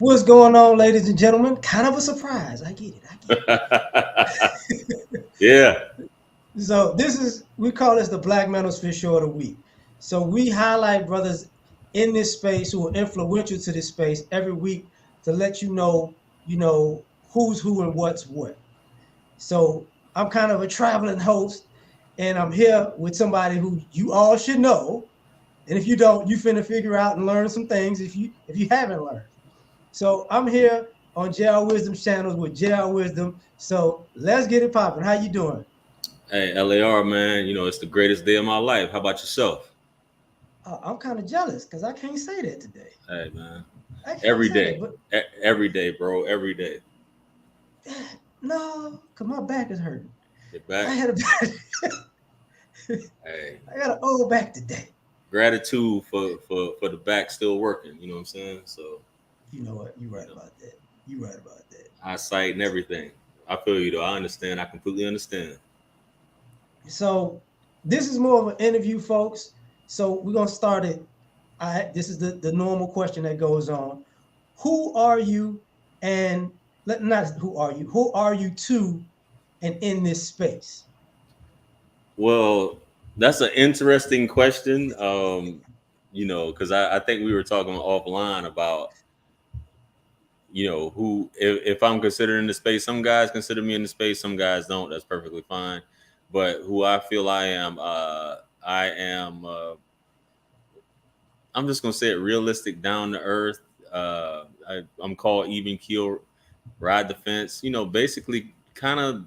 What's going on, ladies and gentlemen? Kind of a surprise. I get it. Yeah. So we call this the Black Manosphere Show of the Week. So we highlight brothers in this space who are influential to this space every week to let you know, who's who and what's what. So I'm kind of a traveling host, and I'm here with somebody who you all should know. And if you don't, you finna figure out and learn some things if you haven't learned. So I'm here on JR Wisdom's channels with JR Wisdom. So let's get it popping. How you doing? Hey, LAR, man, it's the greatest day of my life. How about yourself? I'm kind of jealous because I can't say that today. Hey, man. I can't Every say day. that, but Every day, bro. Every day. no, because my back is hurting. Get I back. had a bad, Hey. I got an old back today. Gratitude for the back still working. You know what I'm saying? So, You know what? You're you right know, about that. You're right about that. eyesight and everything. I feel you though. I understand. I completely understand. So this is more of an interview, folks. So we're gonna start it. This is the normal question that goes on. Who are you? And not who are you? Who are you to and in this space? Well, that's an interesting question. Because I think we were talking offline about who if I'm considered in the space. Some guys consider me in the space, some guys don't. That's perfectly fine. But who I feel I am, I'm just gonna say it, realistic, down to earth. I'm called even keel, ride the fence. Basically kind of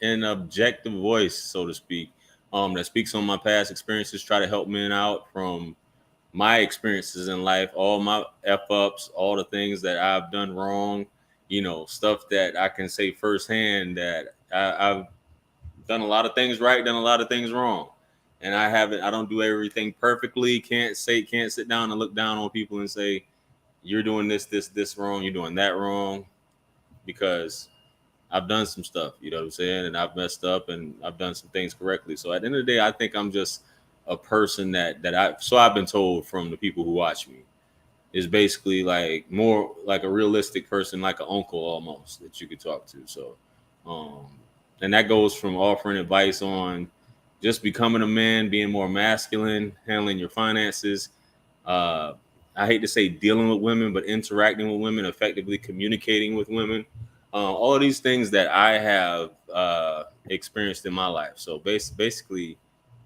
an objective voice, so to speak, that speaks on my past experiences, try to help men out from my experiences in life, all my F ups, all the things that I've done wrong, stuff that I can say firsthand that I've done a lot of things right, done a lot of things wrong. And I don't do everything perfectly. Can't sit down and look down on people and say, you're doing this wrong, you're doing that wrong, because I've done some stuff, you know what I'm saying? And I've messed up and I've done some things correctly. So at the end of the day, I think I'm just a person I've been told from the people who watch me, is basically like more like a realistic person, like an uncle almost that you could talk to. So, um, and that goes from offering advice on just becoming a man, being more masculine, handling your finances. Uh, I hate to say dealing with women, but interacting with women, effectively communicating with women. All of these things that I have experienced in my life. So basically,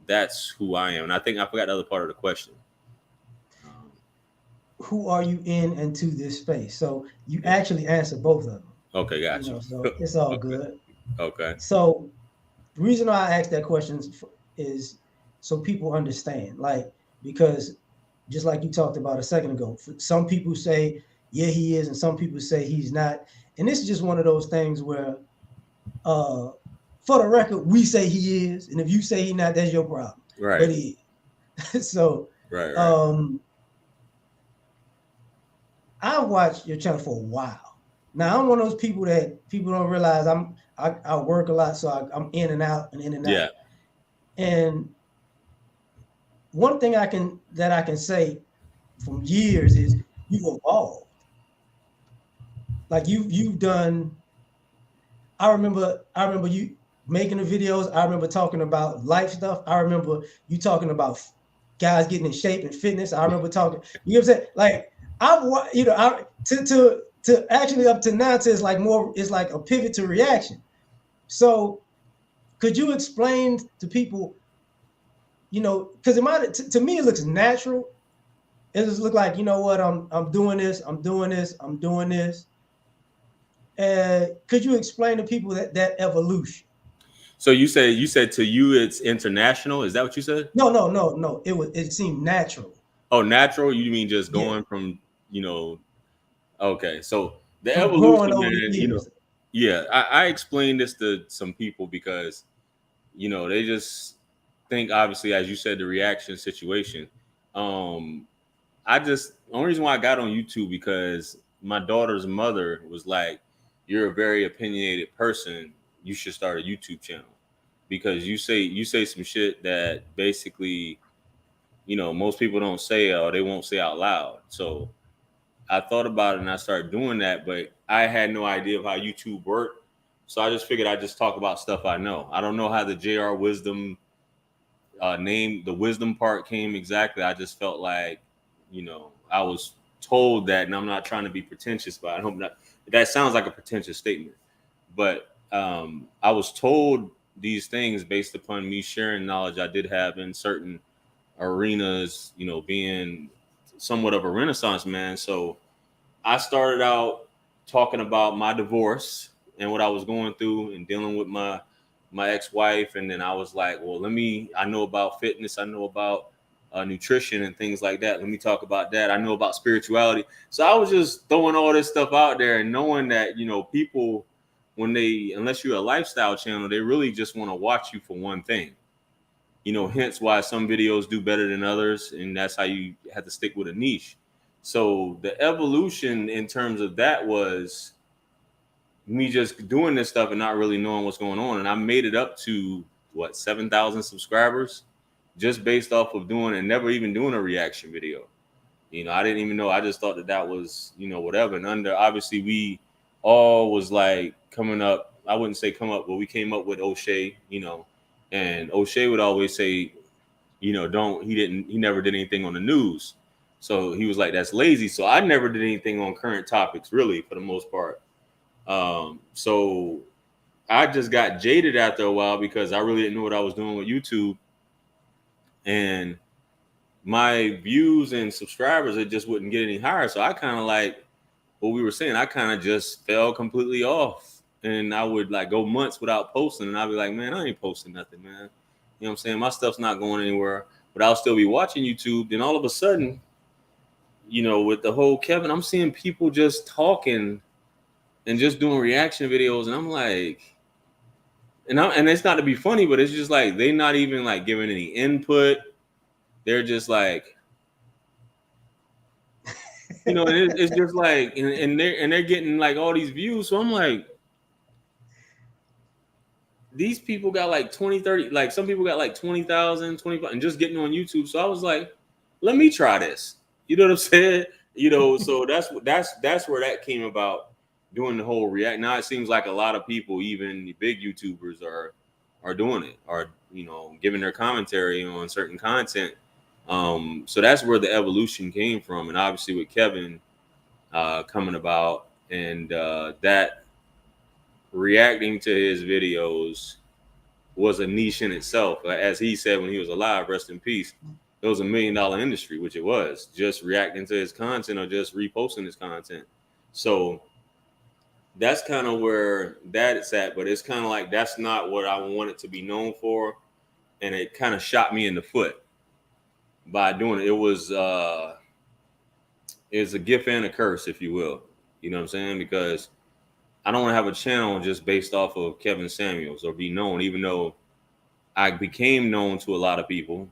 that's who I am. And I think I forgot the other part of the question. Um, Who are you in and to this space? So you yeah. actually answer both of them. Okay, You got you. know, so it's all Okay. good. Okay. So the reason why I asked that question is so people understand, like, because just like you talked about a second ago, some people say, yeah, he is, and some people say he's not. And this is just one of those things where, uh, for the record, we say he is, and if you say he's not, that's your problem. Right. But he is. So Right. Right. um, I've watched your channel for a while. Now I'm one of those people that people don't realize I work a lot, so I'm in and out and in and out. Yeah. And one thing I can say from years is you've evolved. Like you've done. I remember you making the videos. I remember talking about life stuff. I remember you talking about guys getting in shape and fitness. I remember talking. You know what I'm saying? Like I to actually up to now to it's like a pivot to reaction. So could you explain to people, because to me it looks natural. It just look like, you know what, I'm doing this, I'm doing this, I'm doing this. Could you explain to people that evolution? So you said to you it's international. Is that what you said? No. It seemed natural. Oh, natural. You mean just Yeah, going from you know? Okay, so the from growing evolution, over the man. years. Yeah. I explained this to some people because they just think, obviously, as you said, the reaction situation. Um, I just only reason why I got on YouTube because my daughter's mother was like, "You're a very opinionated person. You should start a YouTube channel because you say some shit that basically most people don't say or they won't say out loud." So I thought about it and I started doing that, but I had no idea of how YouTube worked. So I just figured I'd just talk about stuff I know. I don't know how the JR Wisdom name, the wisdom part came exactly. I just felt like, I was told that, and I'm not trying to be pretentious, but I hope not. That sounds like a pretentious statement, but I was told these things based upon me sharing knowledge I did have in certain arenas, being somewhat of a renaissance man. So I started out talking about my divorce and what I was going through and dealing with my ex-wife, and then I was like, well, I know about fitness, I know about nutrition and things like that. Let me talk about that. I know about spirituality. So I was just throwing all this stuff out there and knowing that, people, unless you're a lifestyle channel, they really just want to watch you for one thing. Hence why some videos do better than others, and that's how you have to stick with a niche. So the evolution in terms of that was me just doing this stuff and not really knowing what's going on. And I made it up to 7,000 subscribers just based off of doing and never even doing a reaction video. I didn't even know. I just thought that was, whatever. And under, obviously, we all was like coming up. I wouldn't say come up, but we came up with O'Shea, and O'Shea would always say, he never did anything on the news. So he was like, that's lazy. So I never did anything on current topics, really, for the most part. So I just got jaded after a while because I really didn't know what I was doing with YouTube. And my views and subscribers, it just wouldn't get any higher. So I kind of like what we were saying, I kind of just fell completely off. And I would like go months without posting. And I'd be like, man, I ain't posting nothing, man. You know what I'm saying? My stuff's not going anywhere, but I'll still be watching YouTube. Then all of a sudden, with the whole Kevin, I'm seeing people just talking and just doing reaction videos. And I'm like, and it's not to be funny, but it's just like, they're not even like giving any input. They're just like, and it's just like, and they're getting like all these views. So I'm like, these people got like 20, 30, like some people got like 20,000, 25, and just getting on YouTube. So I was like, let me try this. You know what I'm saying? So that's where that came about, doing the whole react. Now it seems like a lot of people, even the big YouTubers, are doing it, are giving their commentary on certain content. So that's where the evolution came from, and obviously with Kevin coming about, and that reacting to his videos was a niche in itself. As he said when he was alive, rest in peace, it was $1 million industry, which it was, just reacting to his content or just reposting his content. So that's kind of where that's at, but it's kind of like that's not what I wanted to be known for, and it kind of shot me in the foot by doing it. It was a gift and a curse, if you will. You know what I'm saying? Because I don't want to have a channel just based off of Kevin Samuels or be known, even though I became known to a lot of people,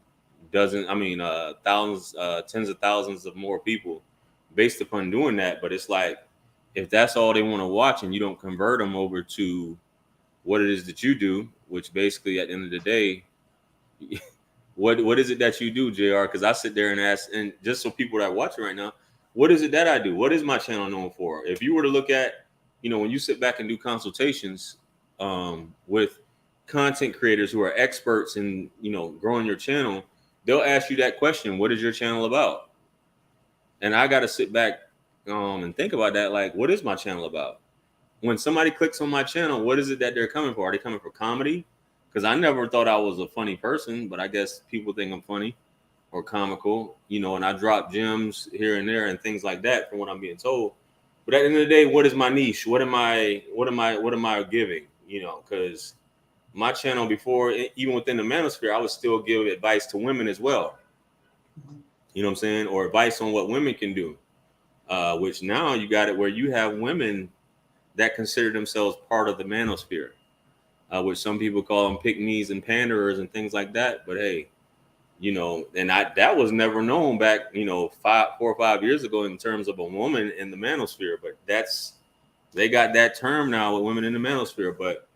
thousands, tens of thousands of more people based upon doing that. But it's like, if that's all they want to watch and you don't convert them over to what it is that you do, which basically at the end of the day, what is it that you do, JR? Because I sit there and ask, and just so people that are watching right now, what is it that I do? What is my channel known for? If you were to look at, when you sit back and do consultations with content creators who are experts in, growing your channel, they'll ask you that question: what is your channel about? And I got to sit back and think about that. Like, what is my channel about? When somebody clicks on my channel, what is it that they're coming for? Are they coming for comedy? Because I never thought I was a funny person, but I guess people think I'm funny or comical, and I drop gems here and there and things like that from what I'm being told. But at the end of the day, what is my niche? What am I giving? Because my channel before, even within the Manosphere, I would still give advice to women as well. You know what I'm saying? Or advice on what women can do. Which now you got it where you have women that consider themselves part of the Manosphere, which some people call them pick-me's and panderers and things like that. But hey, and that was never known back, 4 or 5 years ago in terms of a woman in the Manosphere. But they got that term now with women in the Manosphere. But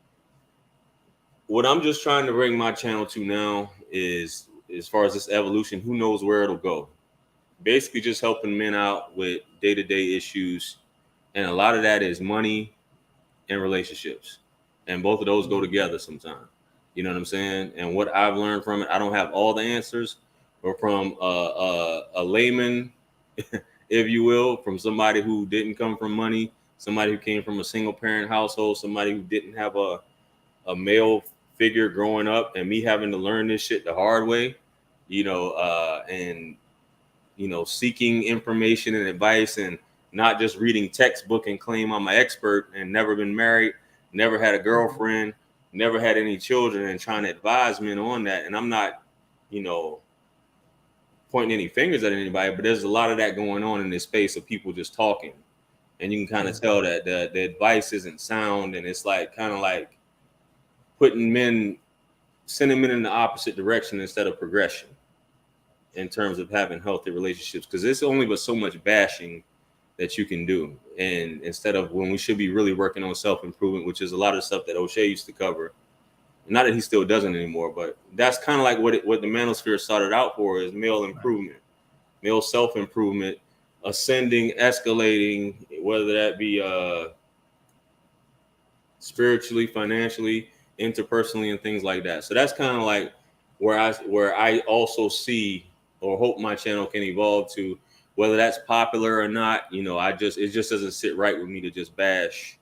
what I'm just trying to bring my channel to now is, as far as this evolution, who knows where it'll go. basically just helping men out with day-to-day issues. And a lot of that is money and relationships. And both of those go together sometimes. You know what I'm saying? And what I've learned from it, I don't have all the answers, but from a layman, if you will, from somebody who didn't come from money, somebody who came from a single parent household, somebody who didn't have a male figure growing up, and me having to learn this shit the hard way, and seeking information and advice, and not just reading textbook and claim I'm an expert, and never been married, never had a girlfriend, never had any children, and trying to advise men on that. And I'm not, pointing any fingers at anybody, but there's a lot of that going on in this space of people just talking. And you can kind of tell that the advice isn't sound, and it's like kind of like sending men in the opposite direction instead of progression in terms of having healthy relationships, because it's only but so much bashing that you can do. And instead of when we should be really working on self-improvement, which is a lot of stuff that O'Shea used to cover. Not that he still doesn't anymore, but that's kind of like what the Manosphere started out for, is male improvement, male self-improvement, ascending, escalating, whether that be spiritually, financially, interpersonally, and things like that. So that's kind of like where I also see or hope my channel can evolve to. Whether that's popular or not, it just doesn't sit right with me to just bash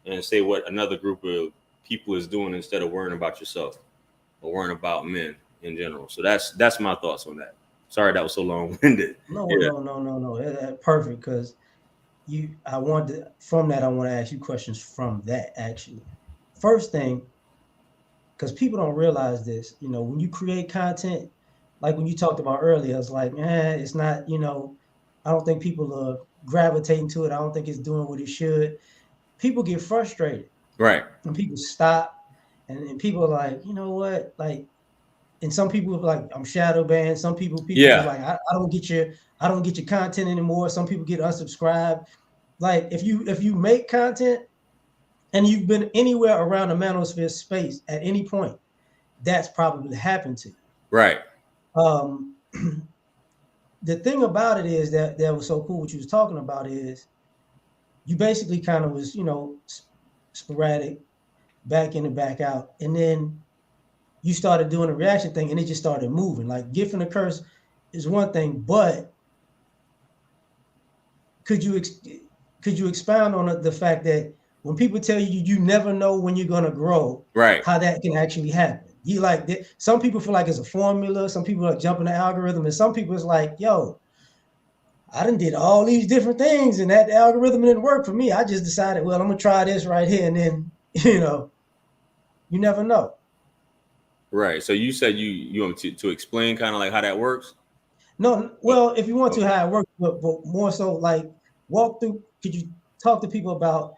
and say what another group of people is doing instead of worrying about yourself or worrying about men in general. So that's my thoughts on that. Sorry that was so long-winded. No. Perfect, because I want to ask you questions from that, actually. First thing, because people don't realize this, when you create content, like when you talked about earlier, it's like, it's not, I don't think people are gravitating to it. I don't think it's doing what it should. People get frustrated. Right. And people stop, and people are like, you know what? Like, and some people are like, I'm shadow banned. Some people are like, I don't get your content anymore. Some people get unsubscribed. Like, if you make content and you've been anywhere around the Manosphere space at any point, that's probably happened to you. Right. The thing about it is that was so cool. What you was talking about is you basically kind of was, sporadic, back in and back out, and then you started doing a reaction thing, and it just started moving. Like, gift and a curse is one thing, but could you expound on the fact that when people tell you never know when you're gonna grow, right, how that can actually happen? You like some people feel like it's a formula, some people are jumping the algorithm, and some people it's like, yo, I done did all these different things and that algorithm didn't work for me. I just decided, well, I'm gonna try this right here, and then you never know. Right. So you said you want to explain kind of like how that works? No, well, if you want to, how it works, but more so like walk through. Could you talk to people about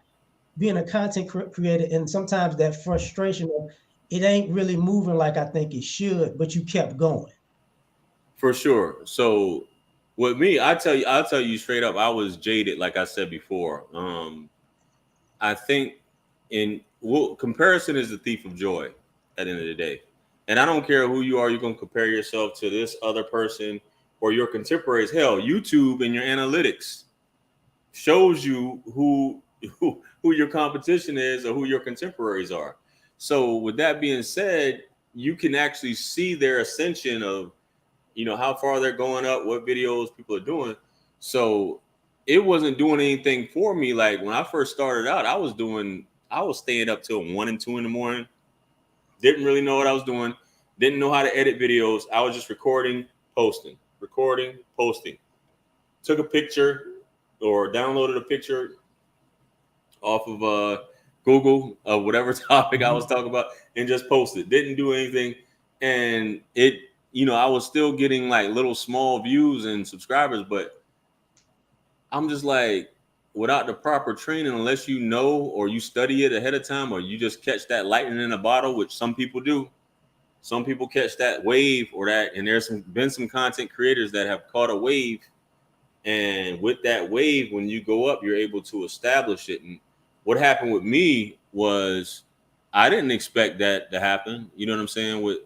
being a content creator, and sometimes that frustration of it ain't really moving like I think it should, but you kept going? For sure. So with me, I'll tell you straight up, I was jaded, like I said before. I think comparison is the thief of joy at the end of the day. And I don't care who you are, you're gonna compare yourself to this other person or your contemporaries. Hell, YouTube and your analytics shows you who your competition is or who your contemporaries are. So with that being said, you can actually see their ascension of how far they're going up, what videos people are doing. So it wasn't doing anything for me. Like when I first started out, I was staying up till 1 and 2 in the morning. Didn't really know what I was doing. Didn't know how to edit videos. I was just recording, posting. Took a picture or downloaded a picture off of Google of whatever topic I was talking about and just posted. Didn't do anything. And I was still getting like little small views and subscribers, but I'm just like, without the proper training, unless you know or you study it ahead of time, or you just catch that lightning in a bottle, which some people do. Some people catch that wave or that, and there's been some content creators that have caught a wave. And with that wave, when you go up, you're able to establish it. And what happened with me was I didn't expect that to happen. You know what I'm saying?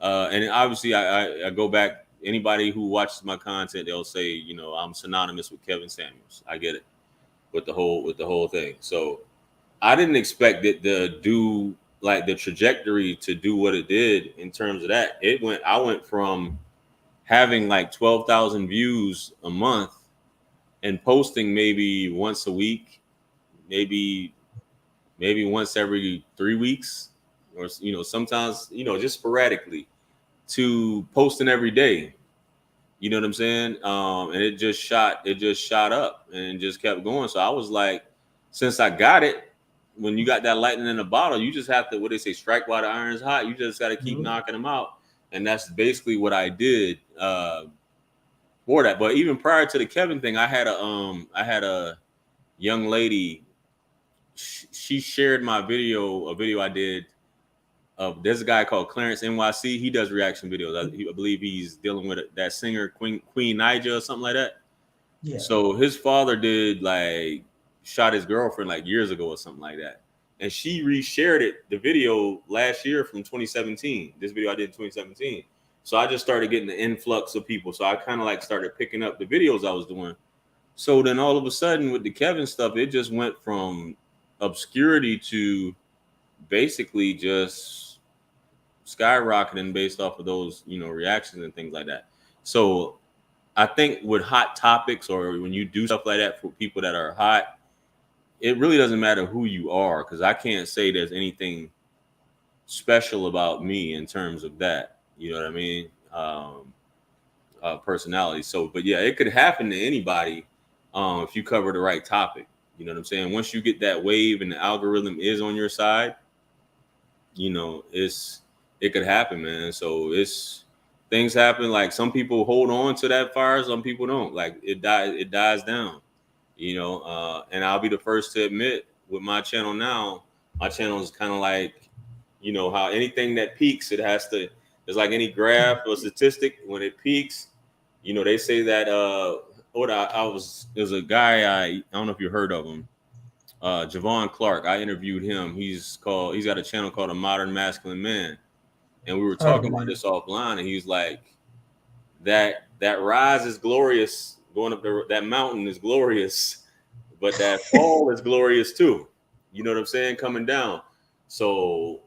And obviously I go back anybody who watches my content, they'll say, you know, I'm synonymous with Kevin Samuels. I get it with the whole thing. So I didn't expect it to do like the trajectory to do what it did in terms of that. I went from having like 12,000 views a month and posting maybe once a week, maybe once every 3 weeks, or you know, sometimes, you know, just sporadically, to posting every day. You know what I'm saying? And it just shot up and just kept going. So I was like, since I got it, when you got that lightning in the bottle, you just have to, what they say, strike while the iron's hot. You just got to keep knocking them out. And that's basically what I did for that. But even prior to the Kevin thing, I had a young lady. She shared my video, a video I did of, there's a guy called Clarence NYC. He does reaction videos. I believe he's dealing with that singer Queen Naija or something like that. Yeah. So his father did like shot his girlfriend like years ago or something like that, and she reshared the video last year from 2017. This video I did in 2017. So I just started getting the influx of people. So I kind of like started picking up the videos I was doing. So then all of a sudden with the Kevin stuff, it just went from obscurity to basically just skyrocketing based off of those, you know, reactions and things like that. So I think with hot topics, or when you do stuff like that for people that are hot, it really doesn't matter who you are, because I can't say there's anything special about me in terms of that. You know what I mean? Personality. So, but yeah, it could happen to anybody if you cover the right topic. You know what I'm saying? Once you get that wave and the algorithm is on your side, you know, it could happen, man. So things happen. Like some people hold on to that fire, some people don't. Like it dies down, you know. And I'll be the first to admit, with my channel now, my channel is kind of like, you know, how anything that peaks, it's like any graph or statistic. When it peaks, you know, they say that there's a guy, I don't know if you heard of him, Javon Clark. I interviewed him. He's got a channel called A Modern Masculine Man, and we were talking about this offline, and he's like, that rise is glorious, going up that mountain is glorious, but that fall is glorious too. You know what I'm saying? Coming down. So,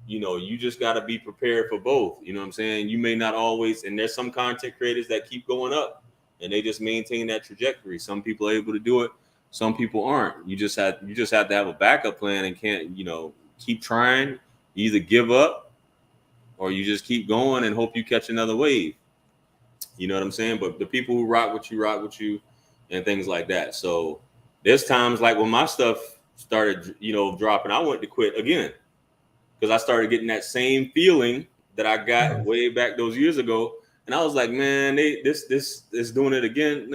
you know, you just got to be prepared for both. You know what I'm saying? You may not always, and there's some content creators that keep going up and they just maintain that trajectory. Some people are able to do it, some people aren't. You just have to have a backup plan and can't, you know, keep trying. You either give up or you just keep going and hope you catch another wave. You know what I'm saying? But the people who rock with you and things like that. So there's times like when my stuff started, you know, dropping, I wanted to quit again, because I started getting that same feeling that I got way back those years ago. And I was like, man, this is doing it again.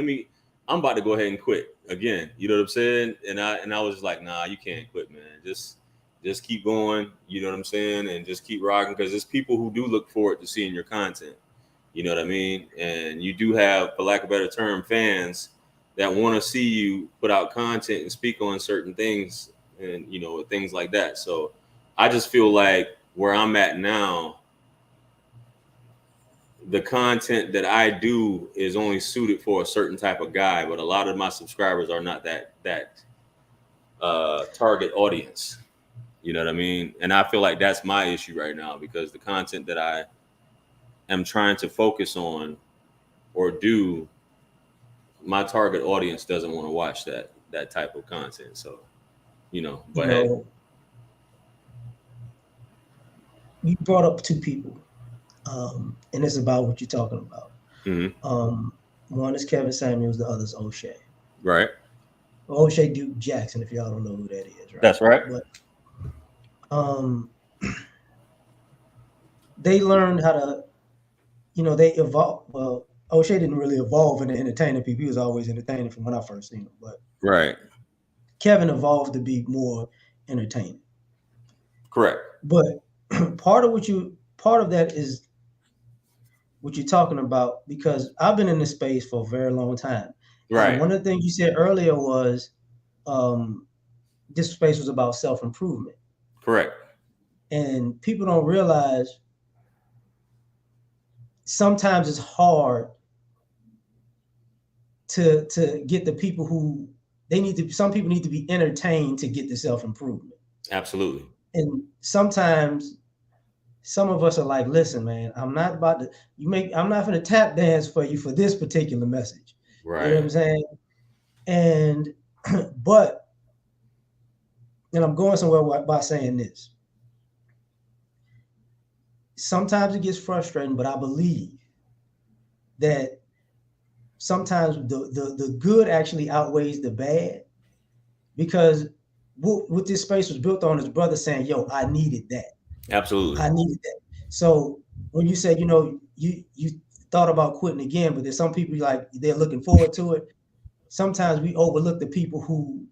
I'm about to go ahead and quit again. You know what I'm saying? And I was just like, nah, you can't quit, man. Just keep going. You know what I'm saying? And just keep rocking, because there's people who do look forward to seeing your content. You know what I mean? And you do have, for lack of a better term, fans that want to see you put out content and speak on certain things, and, you know, things like that. So I just feel like where I'm at now, the content that I do is only suited for a certain type of guy, but a lot of my subscribers are not that target audience. You know what I mean? And I feel like that's my issue right now, because the content that I am trying to focus on or do, my target audience doesn't want to watch that type of content. So, you know, but hey. You brought up two people, and it's about what you're talking about. Mm-hmm. One is Kevin Samuels, the other is O'Shea. Right. O'Shea Duke Jackson, if y'all don't know who that is, right? That's right. But they learned how to, you know, they evolved. Well, O'Shea didn't really evolve into entertaining people. He was always entertaining from when I first seen him. But right, Kevin evolved to be more entertaining. Correct. But part of that is what you're talking about, because I've been in this space for a very long time. Right. And one of the things you said earlier was this space was about self-improvement. Correct. And people don't realize sometimes it's hard to get the people who they need to. Some people need to be entertained to get the self improvement. Absolutely. And sometimes some of us are like, listen, man, I'm not about to I'm not gonna tap dance for you for this particular message. You know what Right. I'm saying? And but and I'm going somewhere by saying this. Sometimes it gets frustrating, but I believe that sometimes the good actually outweighs the bad, because what this space was built on is brother saying, yo, I needed that. Absolutely. I needed that. So when you say, you thought about quitting again, but there's some people like they're looking forward to it. Sometimes we overlook the people who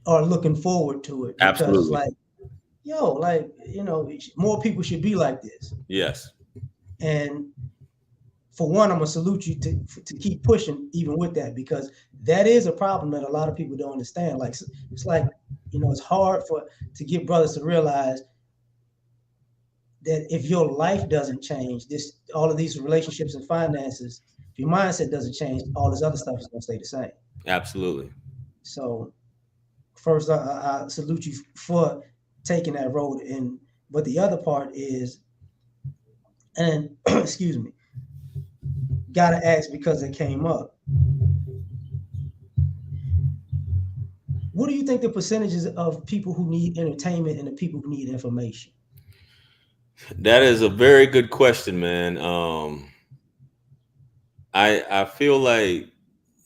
are looking forward to it, because it's Absolutely. like, yo, like, more people should be like this. Yes. And for one, I'm gonna salute you to keep pushing even with that, because that is a problem that a lot of people don't understand. Like it's like, it's hard to get brothers to realize that if your life doesn't change, this all of these relationships and finances, if your mindset doesn't change, all this other stuff is gonna stay the same. Absolutely. So first, I salute you for taking that road. And but the other part is, and excuse me, gotta ask because it came up. What do you think the percentages of people who need entertainment and the people who need information? That is a very good question, man. I feel like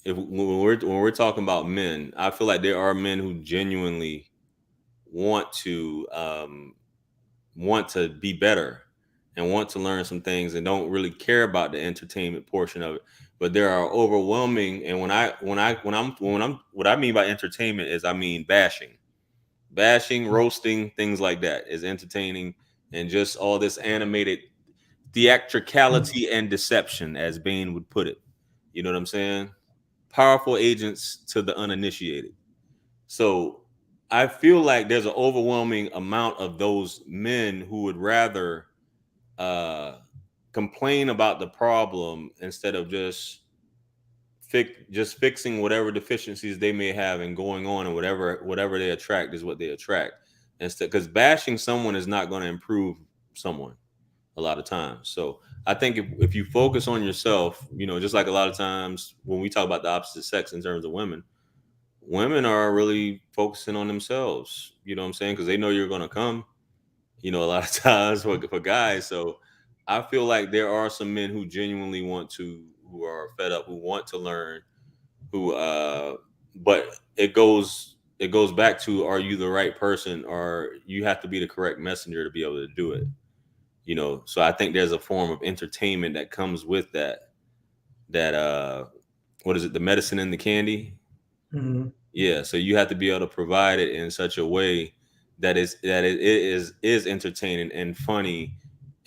if when we're talking about men, I feel like there are men who genuinely want to want to be better and want to learn some things and don't really care about the entertainment portion of it. But there are overwhelming, and when I'm what I mean by entertainment is I mean bashing, roasting, things like that is entertaining, and just all this animated theatricality and deception, as Bain would put it. You know what I'm saying? Powerful agents to the uninitiated. So I feel like there's an overwhelming amount of those men who would rather uh, complain about the problem instead of just fixing whatever deficiencies they may have and going on, and whatever they attract is what they attract. Instead, because bashing someone is not going to improve someone a lot of times. So I think if you focus on yourself, just like a lot of times when we talk about the opposite sex in terms of women are really focusing on themselves. You know what I'm saying? Because they know you're going to come. A lot of times for guys. So I feel like there are some men who genuinely who are fed up, who want to learn, who but it goes back to, are you the right person, or you have to be the correct messenger to be able to do it. So I think there's a form of entertainment that comes with that what is it, the medicine and the candy. Mm-hmm. Yeah, so you have to be able to provide it in such a way that it is entertaining and funny,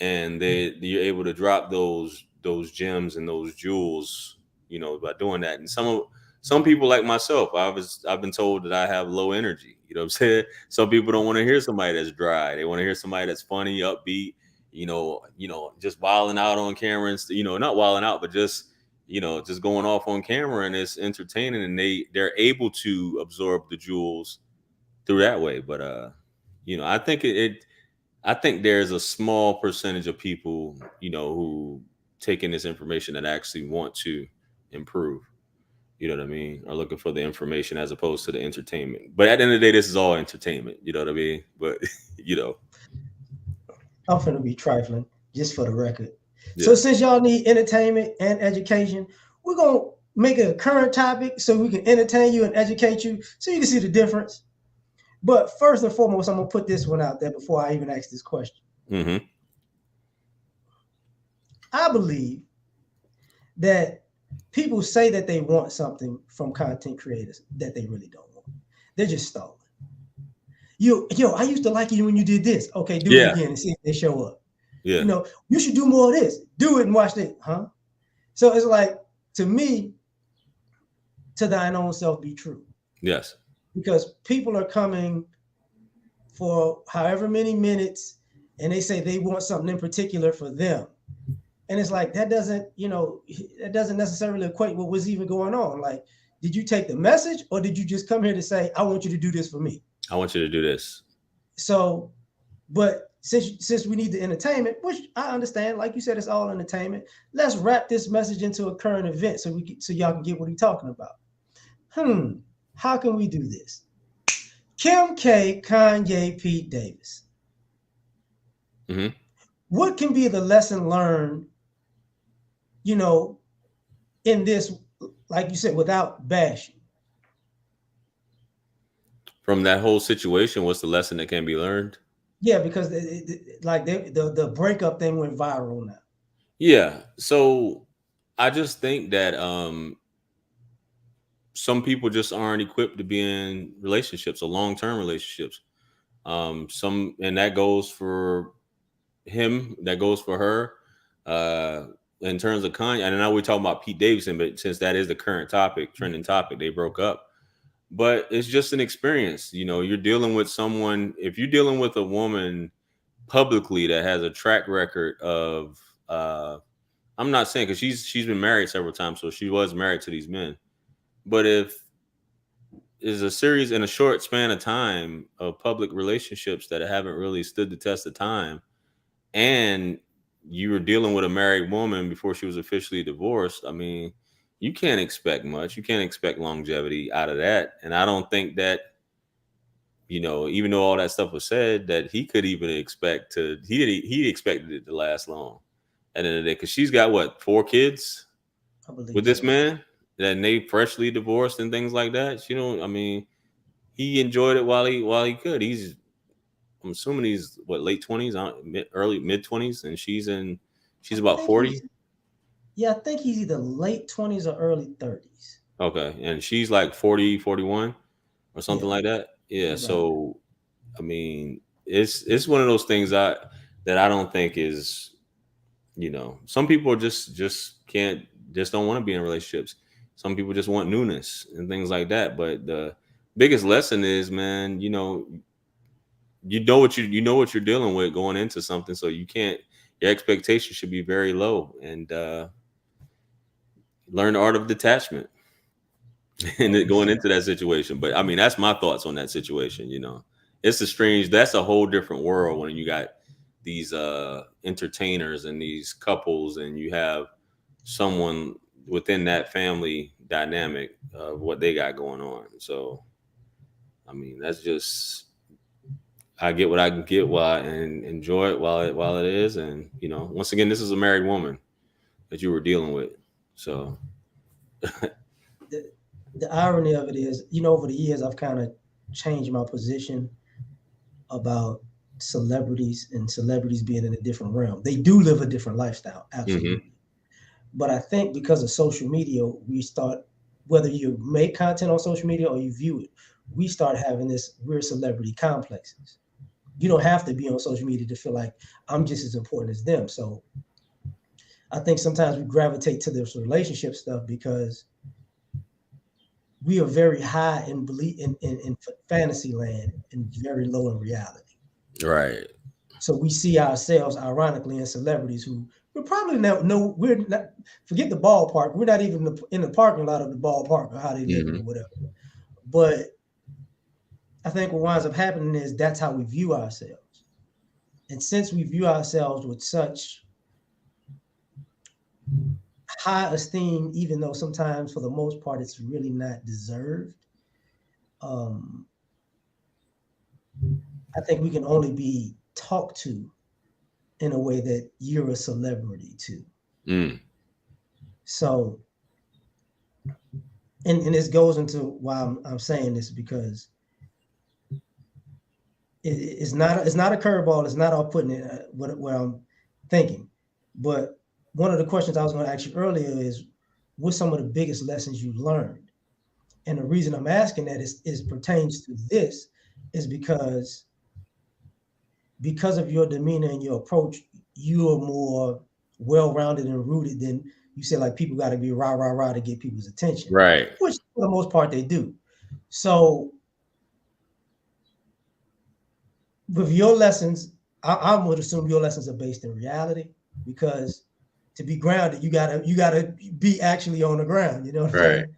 and you're able to drop those gems and those jewels, by doing that. And some people like myself, I've been told that I have low energy. You know what I'm saying? Some people don't want to hear somebody that's dry. They want to hear somebody that's funny, upbeat. Just wilding out on camera, and not wilding out, but just going off on camera, and it's entertaining, and they're able to absorb the jewels through that way. But I think I think there's a small percentage of people, who take in this information that actually want to improve. You know what I mean? Are looking for the information as opposed to the entertainment. But at the end of the day, this is all entertainment. You know what I mean? But you know, I'm finna be trifling, just for the record. So yeah, since y'all need entertainment and education, we're gonna make it a current topic so we can entertain you and educate you, so you can see the difference. But first and foremost, I'm gonna put this one out there before I even ask this question. hmm, I believe that people say that they want something from content creators that they really don't want. They're just stalling. Yo, I used to like you when you did this. Okay, do it yeah, again and see if they show up. yeah, You should do more of this. Do it and watch it, huh? So it's like, to me, to thine own self be true. yes, Because people are coming for however many minutes, and they say they want something in particular for them. And it's like that doesn't, that doesn't necessarily equate what was even going on. Like, did you take the message or did you just come here to say, I want you to do this for me? I want you to do this. So, but since we need the entertainment, which I understand, like you said, it's all entertainment. Let's wrap this message into a current event so y'all can get what he's talking about. How can we do this? Kim K, Kanye, Pete Davis. Mm-hmm. What can be the lesson learned, in this, like you said, without bashing? From that whole situation, what's the lesson that can be learned? Yeah, because the breakup thing went viral now. Yeah. So I just think that some people just aren't equipped to be in relationships or long-term relationships. And that goes for him, that goes for her. In terms of Kanye, and I know we're talking about Pete Davidson, but since that is the current topic, trending topic, they broke up. But it's just an experience. You're dealing with someone, if you're dealing with a woman publicly that has a track record of I'm not saying, because she's been married several times, so she was married to these men. But if is a series in a short span of time of public relationships that haven't really stood the test of time, and you were dealing with a married woman before she was officially divorced, I mean, you can't expect much. You can't expect longevity out of that. And I don't think that, even though all that stuff was said, that he could even expect he expected it to last long at the end of the day, because she's got what, 4 kids I believe with this so. man, and they freshly divorced and things like that. I mean, he enjoyed it while he could. I'm assuming he's what, late 20s, early mid 20s, and she's I about think 40. I think he's either late 20s or early 30s. Okay, and she's like 40, 41 or something Yeah, like that. Yeah, you're right. so I mean, it's one of those things that I don't think is, some people just can't, just don't want to be in relationships. Some people just want newness and things like that. But the biggest lesson is, man, you know what you're dealing with going into something, so your expectations should be very low, and learn the art of detachment and then going 100%. into that situation. But I mean, that's my thoughts on that situation. That's a whole different world when you got these entertainers and these couples, and you have someone within that family dynamic of what they got going on. So I mean, that's just, I get what I can get and enjoy it while it is. And once again, this is a married woman that you were dealing with. So The, the irony of it is, over the years, I've kind of changed my position about celebrities and celebrities being in a different realm. They do live a different lifestyle, mhm. absolutely. But I think because of social media, we start, whether you make content on social media or you view it, we start having this weird celebrity complexes. You don't have to be on social media to feel like I'm just as important as them. So I think sometimes we gravitate to this relationship stuff because we are very high in belief in fantasy land and very low in reality. Right. So we see ourselves, ironically, in celebrities who we're probably no, we're not. Forget the ballpark. We're not even in the parking lot of the ballpark or how they living or Mhm. whatever. But I think what winds up happening is that's how we view ourselves. And since we view ourselves with such high esteem, even though sometimes for the most part it's really not deserved, um, I think we can only be talked to in a way that you're a celebrity too. Mm. So, and this goes into why I'm saying this because it's not a curveball. It's not all putting it what I'm thinking. But one of the questions I was going to ask you earlier is, what's some of the biggest lessons you learned? And the reason I'm asking that is pertains to this is because of your demeanor and your approach, you are more well-rounded and rooted than you said. Like people got to be rah rah rah to get people's attention, Right. which for the most part they do. So with your lessons, I would assume your lessons are based in reality because to be grounded, you gotta be actually on the ground. You know what I'm Right. saying?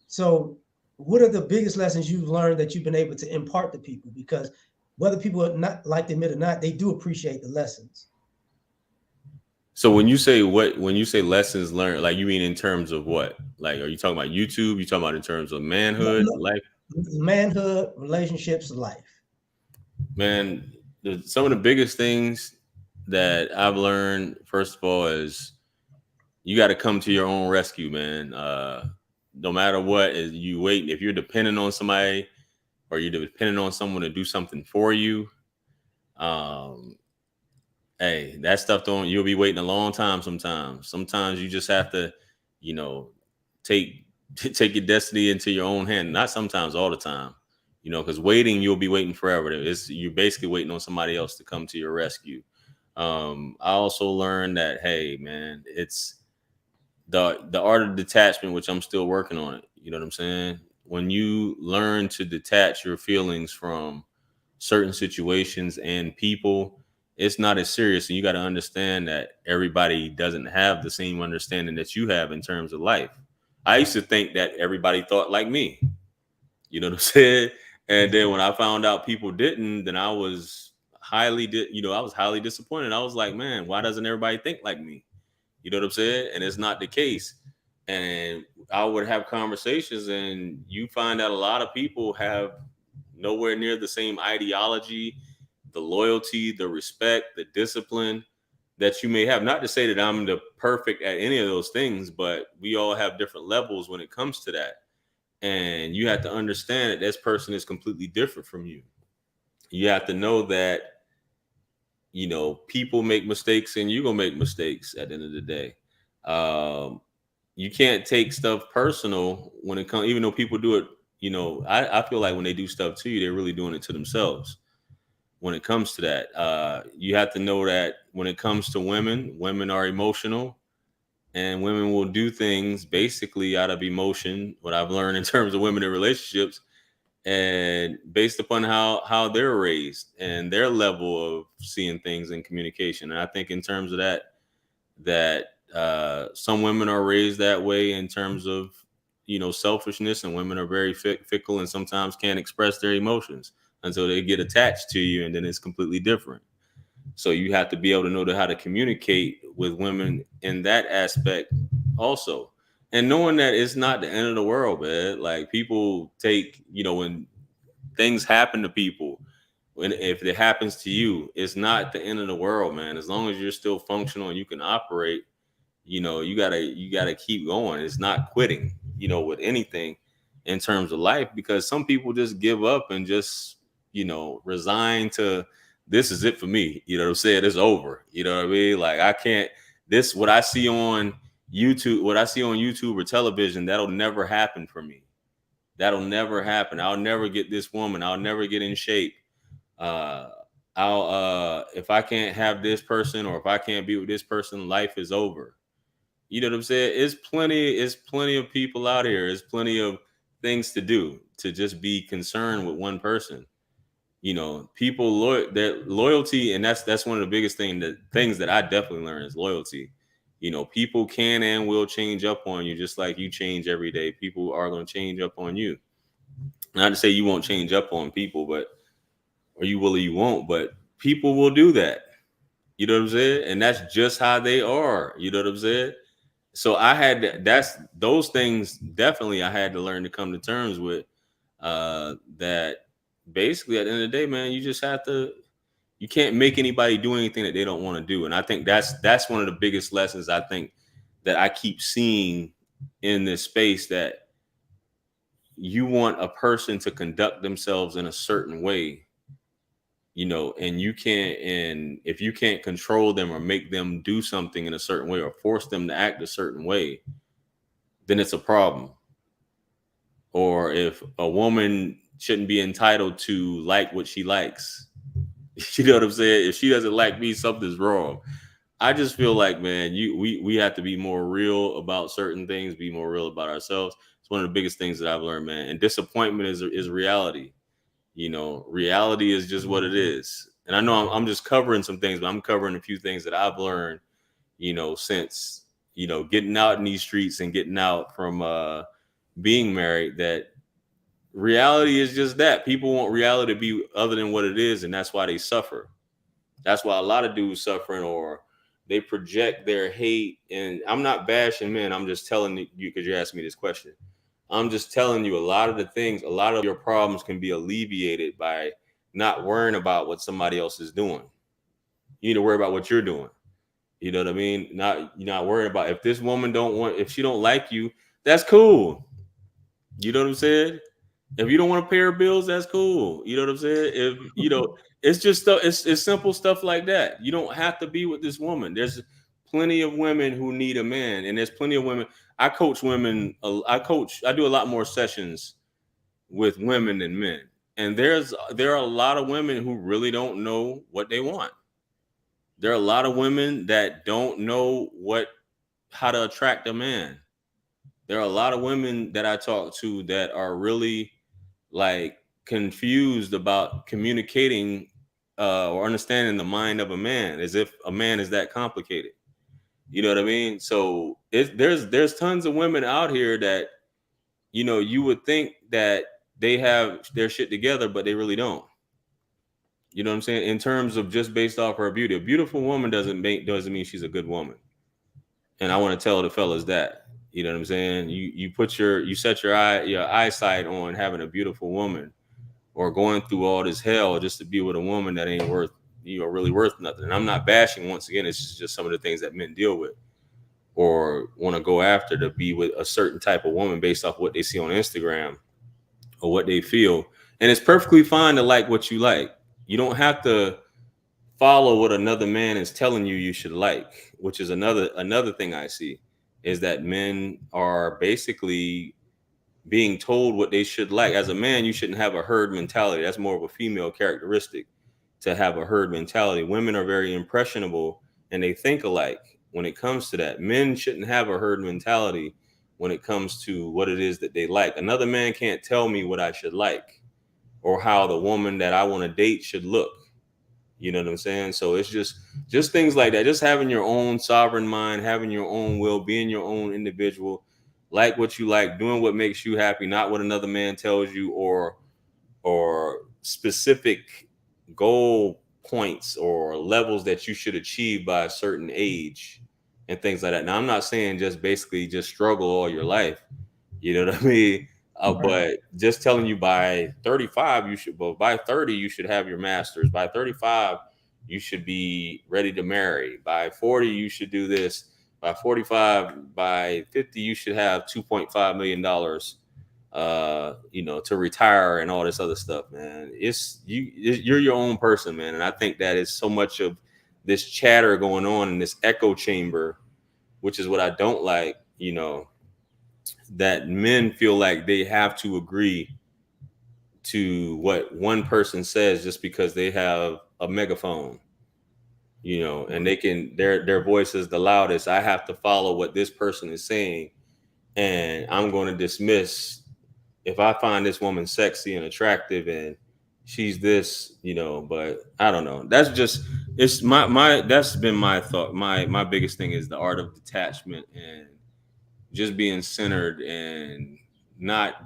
So, what are the biggest lessons you've learned that you've been able to impart to people? Because whether people are not like to admit or not, they do appreciate the lessons. So when you say lessons learned, like you mean in terms of what? Like, are you talking about YouTube? You talking about in terms of No, manhood, no, life? manhood, relationships, life. Man, some of the biggest things that I've learned, first of all, is you got to come to your own rescue, man. No matter what, is you wait. If you're dependent on somebody or you're dependent on someone to do something for you, um, hey, that stuff don't. You'll be waiting a long time. Sometimes you just have to, you know, take take your destiny into your own hand. Not sometimes, all the time. Because waiting, you'll be waiting forever. You're basically waiting on somebody else to come to your rescue. I also learned that, hey, man, it's the art of detachment, which I'm still working on it. You know what I'm saying? When you learn to detach your feelings from certain situations and people, it's not as serious. And you got to understand that everybody doesn't have the same understanding that you have in terms of life. I used to think that everybody thought like me. You know what I'm saying? And then when I found out people didn't, then I was I was highly disappointed. I was like, man, why doesn't everybody think like me? You know what I'm saying? And it's not the case. And I would have conversations, and you find out a lot of people have nowhere near the same ideology, the loyalty, the respect, the discipline that you may have. Not to say that I'm the perfect at any of those things, but we all have different levels when it comes to that. And you have to understand that this person is completely different from you. You have to know that, people make mistakes and you're going to make mistakes at the end of the day. Um, you can't take stuff personal when it comes, even though people do it. I feel like when they do stuff to you, they're really doing it to themselves. When it comes to that, you have to know that when it comes to women, women are emotional, and women will do things basically out of emotion. What I've learned in terms of women in relationships, and based upon how they're raised and their level of seeing things in communication. And I think in terms of that some women are raised that way in terms of selfishness, and women are very fickle and sometimes can't express their emotions until they get attached to you, and then it's completely different. So you have to be able to know how to communicate with women in that aspect also. And knowing that it's not the end of the world, man. Like, people take, when things happen to people, when if it happens to you, it's not the end of the world, man. As long as you're still functional and you can operate, you gotta keep going. It's not quitting, with anything in terms of life, because some people just give up and just, resign to, this is it for me. You know what I'm saying? It's over. You know what I mean? Like, I can't, this, what I see on YouTube or television, that'll never happen for me. That'll never happen. I'll never get this woman. I'll never get in shape. Uh, I'll if I can't have this person, or if I can't be with this person, life is over. You know what I'm saying? It's plenty of people out here. It's plenty of things to do, to just be concerned with one person. People their loyalty, and that's one of the biggest things that I definitely learned is loyalty. People can and will change up on you, just like you change every day. People are going to change up on you. Not to say you won't change up on people, but or you will or you won't, but people will do that. You know what I'm saying? And that's just how they are. You know what I'm saying? So that's those things definitely I had to learn to come to terms with. That basically at the end of the day, man, you can't make anybody do anything that they don't want to do. And I think that's one of the biggest lessons I think that I keep seeing in this space, that you want a person to conduct themselves in a certain way, and if you can't control them or make them do something in a certain way or force them to act a certain way, then it's a problem. Or if a woman shouldn't be entitled to like what she likes, you know what I'm saying? If she doesn't like me, something's wrong. I just feel like, man, we have to be more real about certain things, be more real about ourselves. It's one of the biggest things that I've learned, man. And disappointment is reality. Reality is just what it is. And I know I'm just covering some things, but I'm covering a few things that I've learned, since, getting out in these streets and getting out from being married, that reality is just that. People want reality to be other than what it is, and that's why they suffer. That's why a lot of dudes suffering, or they project their hate. And I'm not bashing men. I'm just telling you, because you asked me this question. I'm just telling you, a lot of your problems can be alleviated by not worrying about what somebody else is doing. You need to worry about what you're doing. You know what I mean? You're not worried about if this woman if she don't like you, that's cool. You know what I'm saying? If you don't want to pay her bills, that's cool. You know what I'm saying? If it's just stuff. It's simple stuff like that. You don't have to be with this woman. There's plenty of women who need a man, and there's plenty of women. I coach women. I do a lot more sessions with women than men, and there are a lot of women who really don't know what they want. There are a lot of women that don't know how to attract a man. There are a lot of women that I talk to that are really like confused about communicating or understanding the mind of a man, as if a man is that complicated. You know what I mean? So there's tons of women out here that, you would think that they have their shit together, but they really don't. You know what I'm saying? In terms of just based off her beauty, a beautiful woman doesn't mean she's a good woman. And I want to tell the fellas that, you know what I'm saying? You set your eyesight on having a beautiful woman, or going through all this hell just to be with a woman that ain't really worth nothing. And I'm not bashing, once again, it's just some of the things that men deal with or want to go after, to be with a certain type of woman based off what they see on Instagram or what they feel. And it's perfectly fine to like what you like. You don't have to follow what another man is telling you should like, which is another thing I see, is that men are basically being told what they should like. As a man, you shouldn't have a herd mentality. That's more of a female characteristic, to have a herd mentality. Women are very impressionable and they think alike when it comes to that. Men shouldn't have a herd mentality when it comes to what it is that they like. Another man can't tell me what I should like or how the woman that I want to date should look. You know what I'm saying? So it's just things like that. Just having your own sovereign mind, having your own will, being your own individual, like what you like, doing what makes you happy, not what another man tells you, or specific goal points or levels that you should achieve by a certain age and things like that. Now, I'm not saying just struggle all your life. You know what I mean? But just telling you, by 35, by 30, you should have your master's. By 35, you should be ready to marry. By 40, you should do this. By 45, by 50, you should have $2.5 million, to retire and all this other stuff, man. You're your own person, man. And I think that is so much of this chatter going on in this echo chamber, which is what I don't like, that men feel like they have to agree to what one person says just because they have a megaphone, and their voice is the loudest. I have to follow what this person is saying, and I'm going to dismiss if I find this woman sexy and attractive and she's this, but I don't know. That's that's been my thought. My biggest thing is the art of detachment and just being centered and not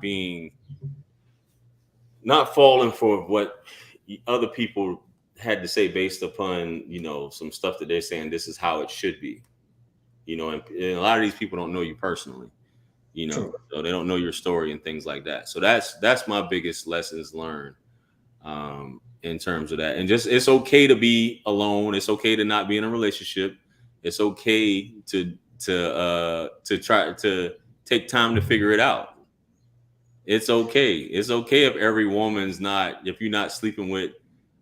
falling for what other people had to say based upon, some stuff that they're saying, this is how it should be, and a lot of these people don't know you personally, True. So they don't know your story and things like that. So that's my biggest lessons learned in terms of that. And just, it's okay to be alone. It's okay to not be in a relationship. It's okay to try to take time to figure it out. It's okay. It's okay if every woman's if you're not sleeping with,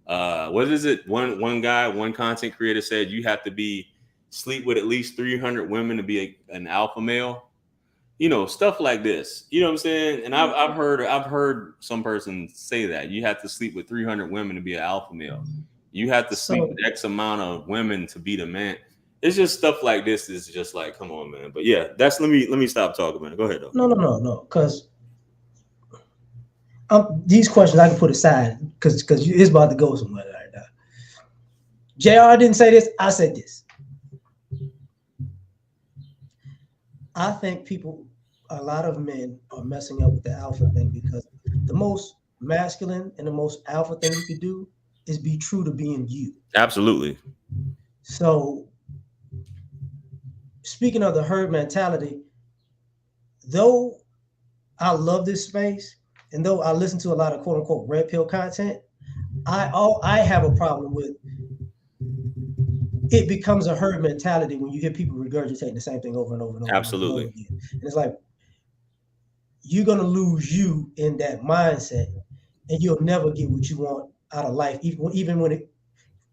what is it? One content creator said you have to sleep with at least 300 women to be an alpha male, stuff like this, you know what I'm saying? And I've heard some person say that you have to sleep with 300 women to be an alpha male. You have to sleep with X amount of women to be the man. It's just stuff like this is just like, come on, man. But yeah, let me stop talking, man. Go ahead, though. No. Because these questions I can put aside because it's about to go somewhere right now. JR didn't say this. I said this. I think a lot of men are messing up with the alpha thing because the most masculine and the most alpha thing you could do is be true to being you. Absolutely. So, speaking of the herd mentality, though I love this space, and though I listen to a lot of quote unquote red pill content, I have a problem with it becomes a herd mentality when you hear people regurgitating the same thing over and over and over and over and over Absolutely. again. And it's like you're gonna lose you in that mindset, and you'll never get what you want out of life, even when it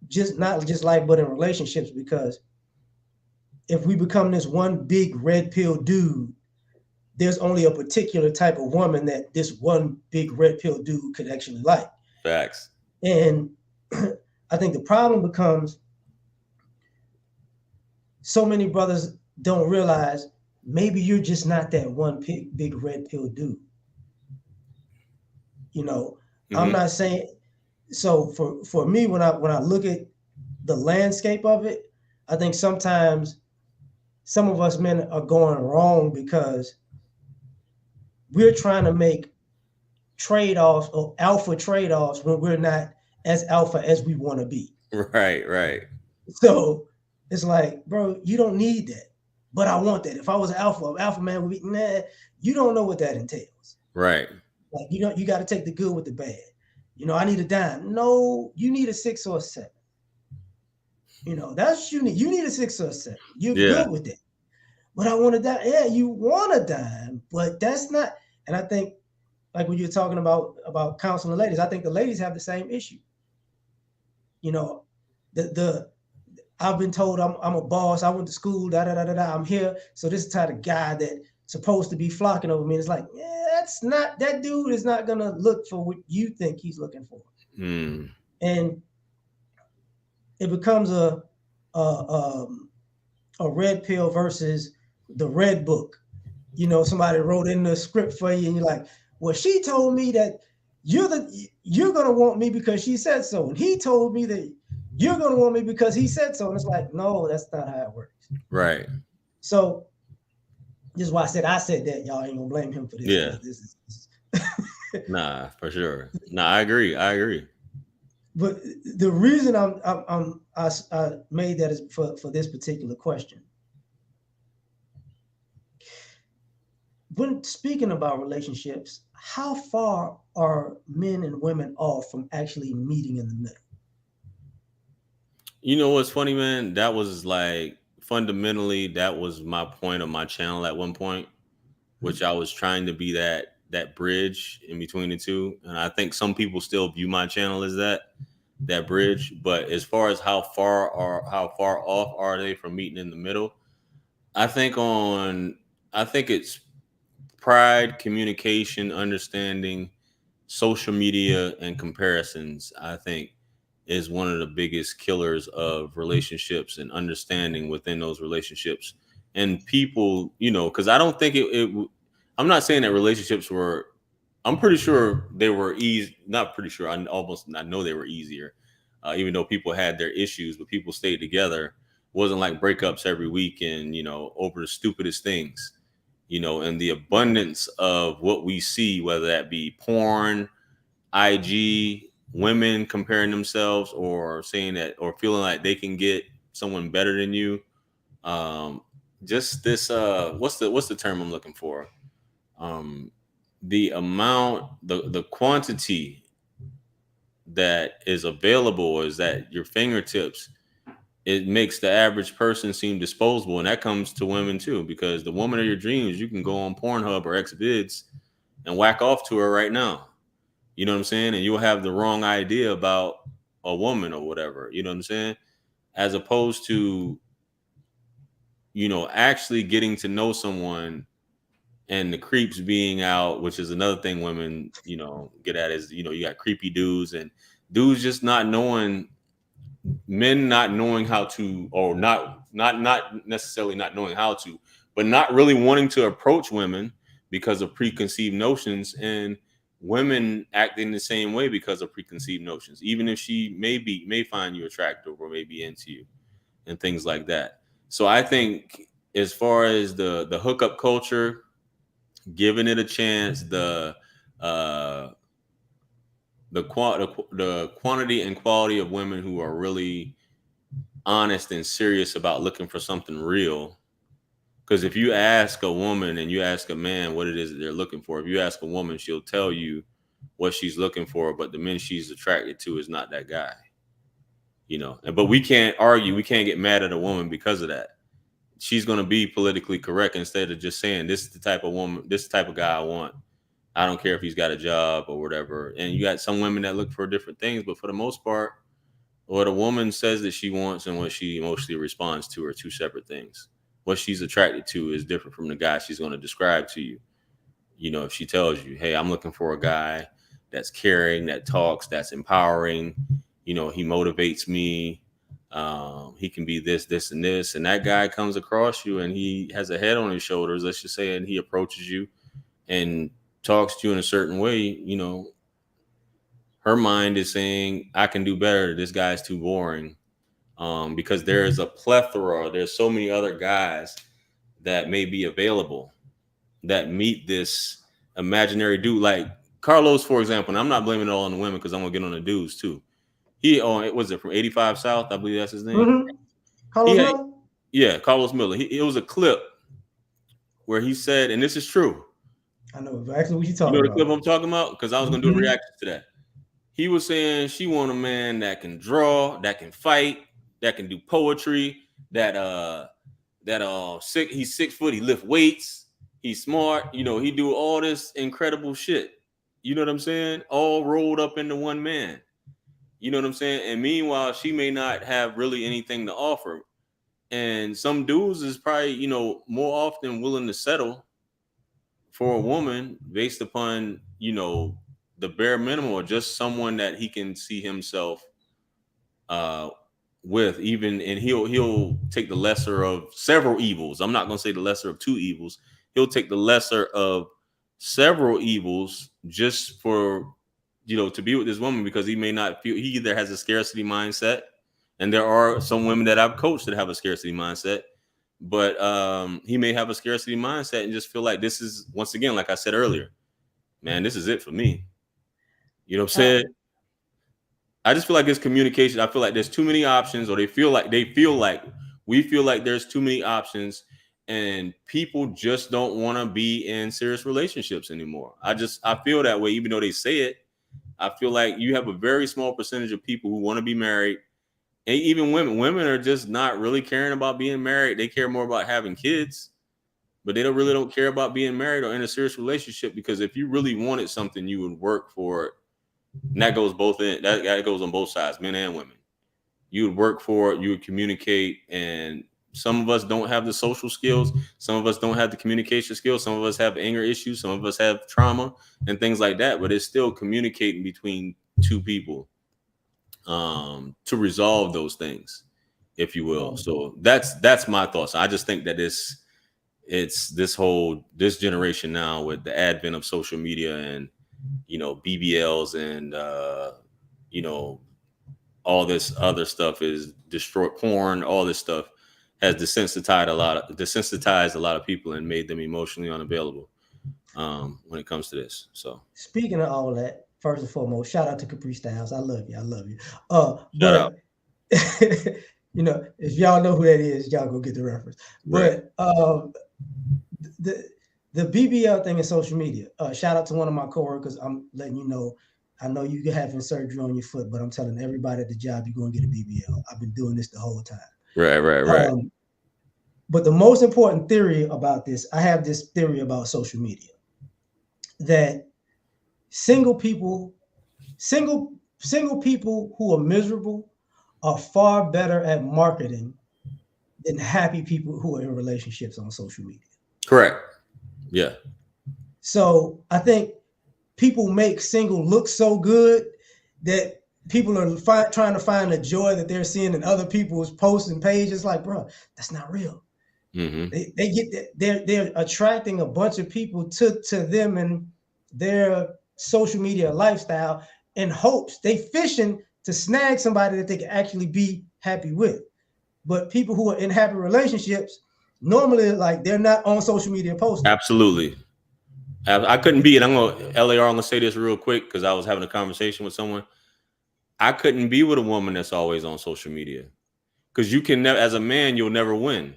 just not just life, but in relationships. Because if we become this one big red pill dude, there's only a particular type of woman that this one big red pill dude could actually like. Facts. And I think the problem becomes so many brothers don't realize maybe you're just not that one big red pill dude. You know, I'm Mm-hmm. not saying so for me when I look at the landscape of it, I think sometimes some of us men are going wrong because we're trying to make trade-offs or alpha trade-offs when we're not as alpha as we want to be. Right. Right. So it's like, bro, you don't need that. But I want that. If I was an alpha man would be, nah, you don't know what that entails. Right. Like you got to take the good with the bad. I need a dime. No, you need a 6 or a 7. That's what you need. You need a 6 or a 7. You're Yeah. good with that. But I want a dime. Yeah, you want a dime, but that's not. And I think, like when you're talking about counseling ladies, I think the ladies have the same issue. You know, the I've been told I'm a boss. I went to school. Da da da da da. I'm here. So this is the type of guy that supposed to be flocking over me. And it's like, yeah, that's not that dude is not gonna look for what you think he's looking for. Mm. And it becomes a a red pill versus the red book. Somebody wrote in the script for you, and you're like, well, she told me that you're gonna want me because she said so, and he told me that you're gonna want me because he said so, and it's like, no, that's not how it works. Right. So this is why I said that. Y'all ain't gonna blame him for this Yeah. because this is. Nah, for sure. Nah, I agree. I agree. But the reason I made that is for this particular question. When speaking about relationships, how far are men and women off from actually meeting in the middle? You know what's funny, man? That was like fundamentally that was my point of my channel at one point, which I was trying to be that bridge in between the two. And I think some people still view my channel as that bridge. But as far as how far off are they from meeting in the middle, I think it's pride, communication, understanding, social media, and comparisons. I think is one of the biggest killers of relationships and understanding within those relationships. And people, because I don't think I'm not saying that relationships were. I'm pretty sure they were easy. Not pretty sure. I know they were easier, even though people had their issues, but people stayed together. It wasn't like breakups every week and over the stupidest things. And the abundance of what we see, whether that be porn, IG, women comparing themselves or saying that or feeling like they can get someone better than you. Um, just this what's the term I'm looking for? Um, the quantity that is available is at your fingertips. It makes the average person seem disposable, and that comes to women too, because the woman of your dreams, you can go on Pornhub or Xvids and whack off to her right now. You know what I'm saying? And you'll have the wrong idea about a woman or whatever. You know what I'm saying? As opposed to, actually getting to know someone and the creeps being out, which is another thing women, get at is, you got creepy dudes and dudes just not knowing, men not knowing how to, or not necessarily not knowing how to, but not really wanting to approach women because of preconceived notions, and women acting the same way because of preconceived notions, even if she may find you attractive or may be into you and things like that. So I think as far as the hookup culture, giving it a chance, uh, the quantity and quality of women who are really honest and serious about looking for something real. Because if you ask a woman and you ask a man what it is that they're looking for, if you ask a woman, she'll tell you what she's looking for, but the men she's attracted to is not that guy. But we can't argue, we can't get mad at a woman because of that. She's going to be politically correct instead of just saying, this is the type of woman, this is the type of guy I want. I don't care if he's got a job or whatever. And you got some women that look for different things, but for the most part, what a woman says that she wants and what she emotionally responds to are two separate things. What she's attracted to is different from the guy she's going to describe to you. If she tells you, hey, I'm looking for a guy that's caring, that talks, that's empowering, he motivates me. He can be this, this, and this. And that guy comes across you and he has a head on his shoulders, let's just say, and he approaches you and talks to you in a certain way, her mind is saying, I can do better. This guy's too boring. Because there's a plethora, there's so many other guys that may be available that meet this imaginary dude. Like Carlos, for example, and I'm not blaming it all on the women because I'm going to get on the dudes too. Was it from 85 South? I believe that's his name. Mm-hmm. Carlos Miller? Yeah, Carlos Miller. It was a clip where he said, and this is true. I know exactly what you're talking about. You know the clip I'm talking about? Because I was going to do a reaction to that. He was saying she want a man that can draw, that can fight, that can do poetry, he's 6 foot, he lift weights, he's smart, he do all this incredible shit. You know what I'm saying? All rolled up into one man. You know what I'm saying? And meanwhile, she may not have really anything to offer. And some dudes is probably, more often willing to settle for a woman based upon, the bare minimum, or just someone that he can see himself with, even, and he'll take the lesser of several evils. I'm not going to say the lesser of two evils. He'll take the lesser of several evils just for, to be with this woman, because he may not feel, he either has a scarcity mindset, and there are some women that I've coached that have a scarcity mindset, but he may have a scarcity mindset and just feel like this is, once again, like I said earlier, man, this is it for me. You know what I'm saying? I just feel like it's communication. I feel like there's too many options, or we feel like there's too many options, and people just don't want to be in serious relationships anymore. I feel that way, even though they say it. I feel like you have a very small percentage of people who want to be married, and even women are just not really caring about being married. They care more about having kids, but they don't care about being married or in a serious relationship, because if you really wanted something, you would work for it. And that goes that goes on both sides, men and women. You would work for it, you would communicate, and some of us don't have the social skills, some of us don't have the communication skills, some of us have anger issues, some of us have trauma and things like that, but it's still communicating between two people to resolve those things, if you will. So that's my thoughts. I just think that it's this generation now, with the advent of social media and BBLs and all this other stuff is destroyed, porn, all this stuff has desensitized a lot of people and made them emotionally unavailable when it comes to this. So speaking of all that, first and foremost, shout out to Capri Styles. I love you. Shout out. If y'all know who that is, y'all go get the reference. Right. But the BBL thing in social media. Shout out to one of my coworkers. I'm letting you know. I know you having surgery on your foot, but I'm telling everybody at the job you're going to get a BBL. I've been doing this the whole time. Right. But the most important theory about this, I have this theory about social media, that single people who are miserable are far better at marketing than happy people who are in relationships on social media. Correct. Yeah. So I think people make single look so good that people are trying to find the joy that they're seeing in other people's posts and pages. Like, bro, that's not real. Mm-hmm. They're attracting a bunch of people to them and their social media lifestyle in hopes they fishing to snag somebody that they can actually be happy with. But people who are in happy relationships normally like they're not on social media posting. Absolutely. I couldn't be it. LAR, I'm gonna say this real quick because I was having a conversation with someone. I couldn't be with a woman that's always on social media. Because you can never, as a man, you'll never win.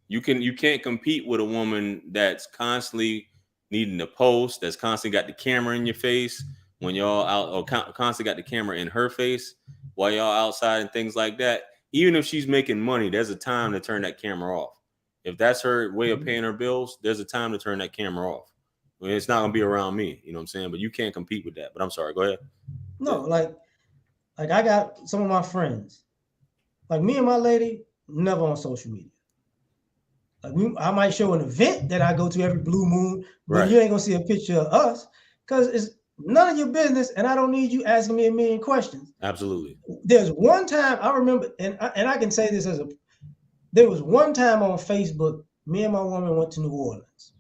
You can't compete with a woman that's constantly needing to post, that's constantly got the camera in your face when y'all out, or constantly got the camera in her face while y'all outside and things like that. Even if she's making money, there's a time to turn that camera off. If that's her way of paying her bills, there's a time to turn that camera off. I mean, it's not gonna be around me, you know what I'm saying? But you can't compete with that. But I'm sorry, go ahead. No, like I got some of my friends, like me and my lady, never on social media. Like I might show an event that I go to every blue moon, but Right. you ain't gonna see a picture of us because it's none of your business, and I don't need you asking me a million questions. Absolutely. There's one time I remember, and I can say this as there was one time on Facebook, me and my woman went to New Orleans,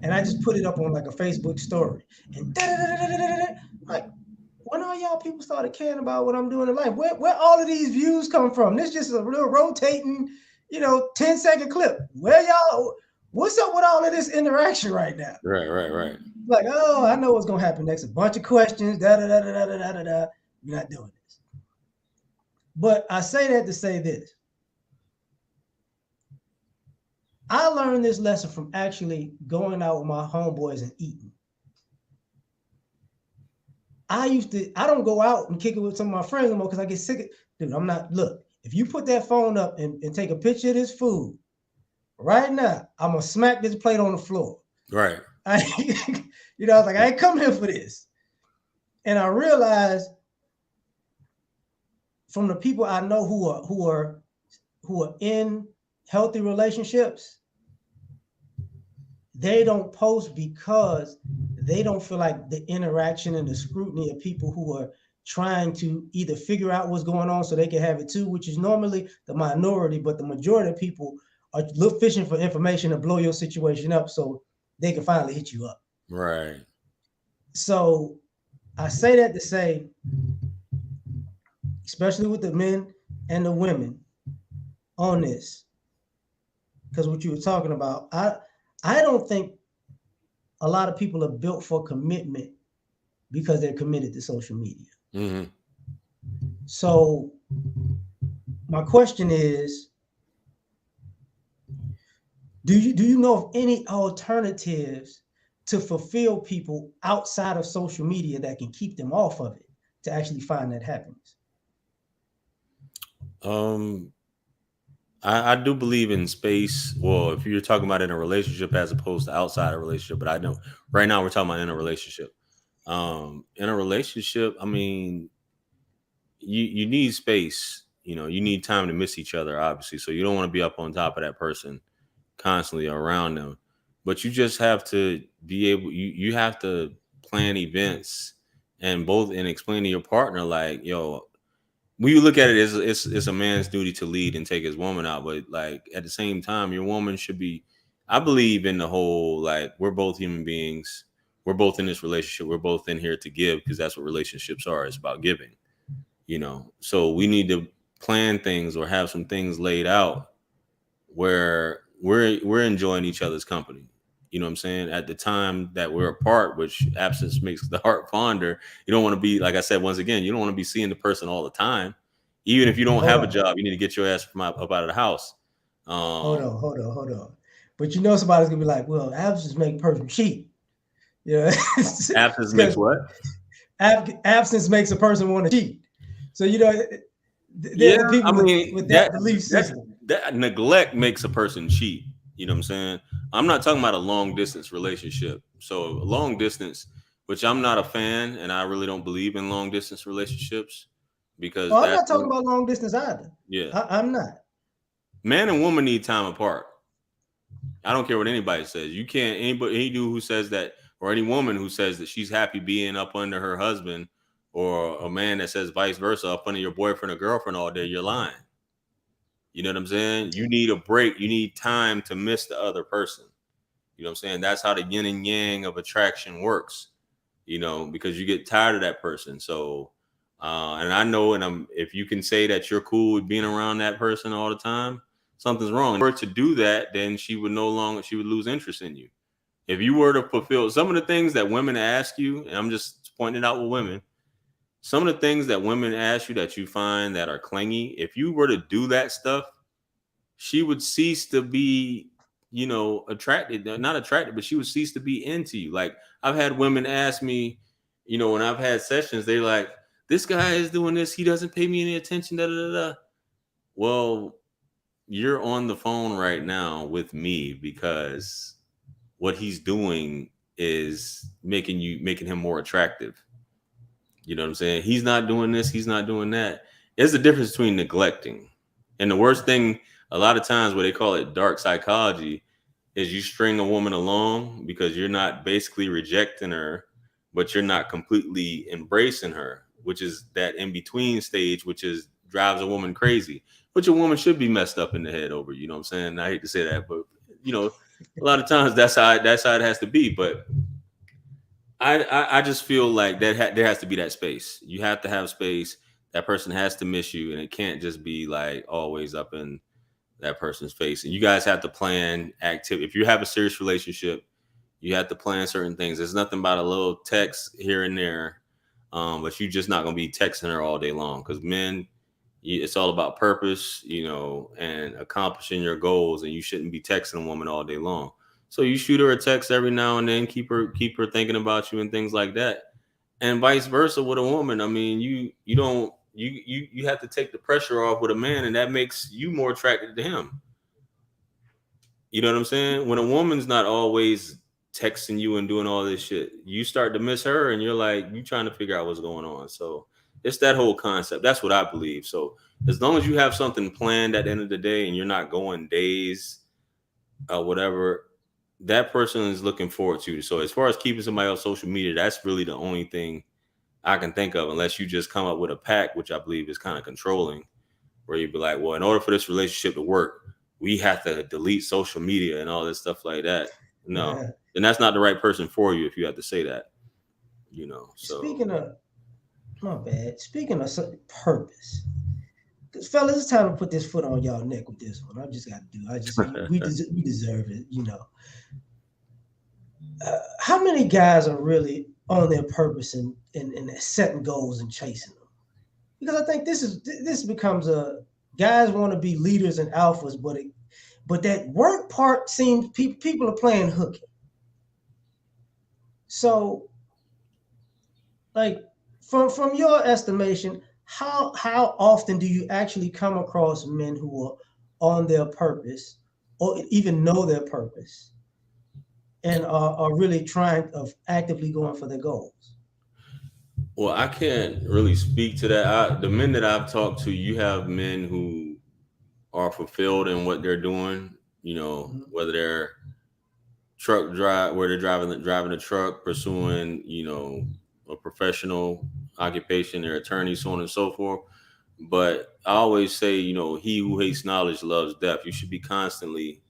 and I just put it up on like a Facebook story, and like when all y'all people started caring about what I'm doing in life, where all of these views come from? This just a little rotating, 10-second clip. Where y'all? What's up with all of this interaction right now? Right. Like, oh, I know what's gonna happen next. A bunch of questions. Da da da da da da da da. We're not doing this. But I say that to say this. I learned this lesson from actually going out with my homeboys and eating. I don't go out and kick it with some of my friends anymore because I get sick of, dude, I'm not, look, if you put that phone up and take a picture of this food right now, I'm going to smack this plate on the floor. Right. I was like, I ain't come here for this. And I realized from the people I know who are in healthy relationships, they don't post because they don't feel like the interaction and the scrutiny of people who are trying to either figure out what's going on so they can have it too, which is normally the minority, but the majority of people are fishing for information to blow your situation up so they can finally hit you up. Right. So I say that to say, especially with the men and the women on this, because what you were talking about, I don't think a lot of people are built for commitment because they're committed to social media. Mm-hmm. So my question is, do you know of any alternatives to fulfill people outside of social media that can keep them off of it to actually find that happiness? I do believe in space. Well, if you're talking about in a relationship as opposed to outside a relationship, but I know right now we're talking about in a relationship. In a relationship, I mean, you need space. You need time to miss each other, obviously. So you don't want to be up on top of that person constantly around them. But you just have to be able. You have to plan events and explain to your partner like, yo, when you look at it, it's a man's duty to lead and take his woman out, but like at the same time, your woman should be. I believe in the whole like we're both human beings, we're both in this relationship, we're both in here to give because that's what relationships are. It's about giving, So we need to plan things or have some things laid out where we're enjoying each other's company. You know what I'm saying? At the time that we're apart, which absence makes the heart fonder. You don't want to be, like I said, once again, you don't want to be seeing the person all the time. Even if you don't have a job, you need to get your ass up out of the house. Hold on. But somebody's gonna be like, well, absence make person cheat. Yeah. Absence makes what? Absence makes a person want to cheat. So there's the people with that belief system. That neglect makes a person cheat. You know what I'm saying? I'm not talking about a long distance relationship. So long distance, which I'm not a fan, and I really don't believe in long distance relationships because I'm not talking about long distance either. Yeah, I'm not. Man and woman need time apart. I don't care what anybody says. You can't any dude who says that, or any woman who says that she's happy being up under her husband, or a man that says vice versa, up under your boyfriend or girlfriend all day, you're lying. You know what I'm saying? You need a break. You need time to miss the other person. You know what I'm saying? That's how the yin and yang of attraction works, because you get tired of that person. So, and I know, if you can say that you're cool with being around that person all the time, something's wrong. If you were to do that, then she would lose interest in you. If you were to fulfill some of the things that women ask you, and I'm just pointing it out with women, some of the things that women ask you that you find that are clingy, if you were to do that stuff, she would cease to be, attracted, not attracted, but she would cease to be into you. Like, I've had women ask me, when I've had sessions, they're like, this guy is doing this, he doesn't pay me any attention, da da da. Well, you're on the phone right now with me because what he's doing is making him more attractive. You know what I'm saying? He's not doing this, he's not doing that. There's a difference between neglecting. And the worst thing, a lot of times, what they call it dark psychology, is you string a woman along because you're not basically rejecting her, but you're not completely embracing her, which is that in between stage, which is drives a woman crazy, which a woman should be messed up in the head over. You know what I'm saying? I hate to say that, but a lot of times that's how it has to be. But I just feel like there has to be that space. You have to have space. That person has to miss you, and it can't just be like always up in that person's face. And you guys have to plan activity. If you have a serious relationship, you have to plan certain things. There's nothing about a little text here and there, but you're just not going to be texting her all day long, because men, it's all about purpose, and accomplishing your goals, and you shouldn't be texting a woman all day long. So you shoot her a text every now and then, keep her thinking about you and things like that. And vice versa with a woman. I mean, you have to take the pressure off with a man, and that makes you more attracted to him. You know what I'm saying? When a woman's not always texting you and doing all this shit, you start to miss her, and you're like, you trying to figure out what's going on. So it's that whole concept. That's what I believe. So as long as you have something planned at the end of the day, and you're not going days or whatever, that person is looking forward to you. So as far as keeping somebody on social media, that's really the only thing I can think of, unless you just come up with a pact, which I believe is kind of controlling, where you'd be like, well, in order for this relationship to work, we have to delete social media and all this stuff like that. No, then that's not the right person for you if you have to say that, So Speaking of, my bad. Speaking of purpose, because fellas, it's time to put this foot on y'all neck with this one. I just got to do. We deserve it. How many guys are really on their purpose and setting goals and chasing them? Because I think this becomes guys want to be leaders and alphas, but that work part seems people are playing hooky. So, like, from your estimation, how often do you actually come across men who are on their purpose or even know their purpose and are really actively going for their goals? Well, I can't really speak to that. The men that I've talked to, you have men who are fulfilled in what they're doing, whether they're where they're driving a truck, pursuing, a professional occupation, they're attorneys, so on and so forth. But I always say, he who hates knowledge loves depth. You should be constantly,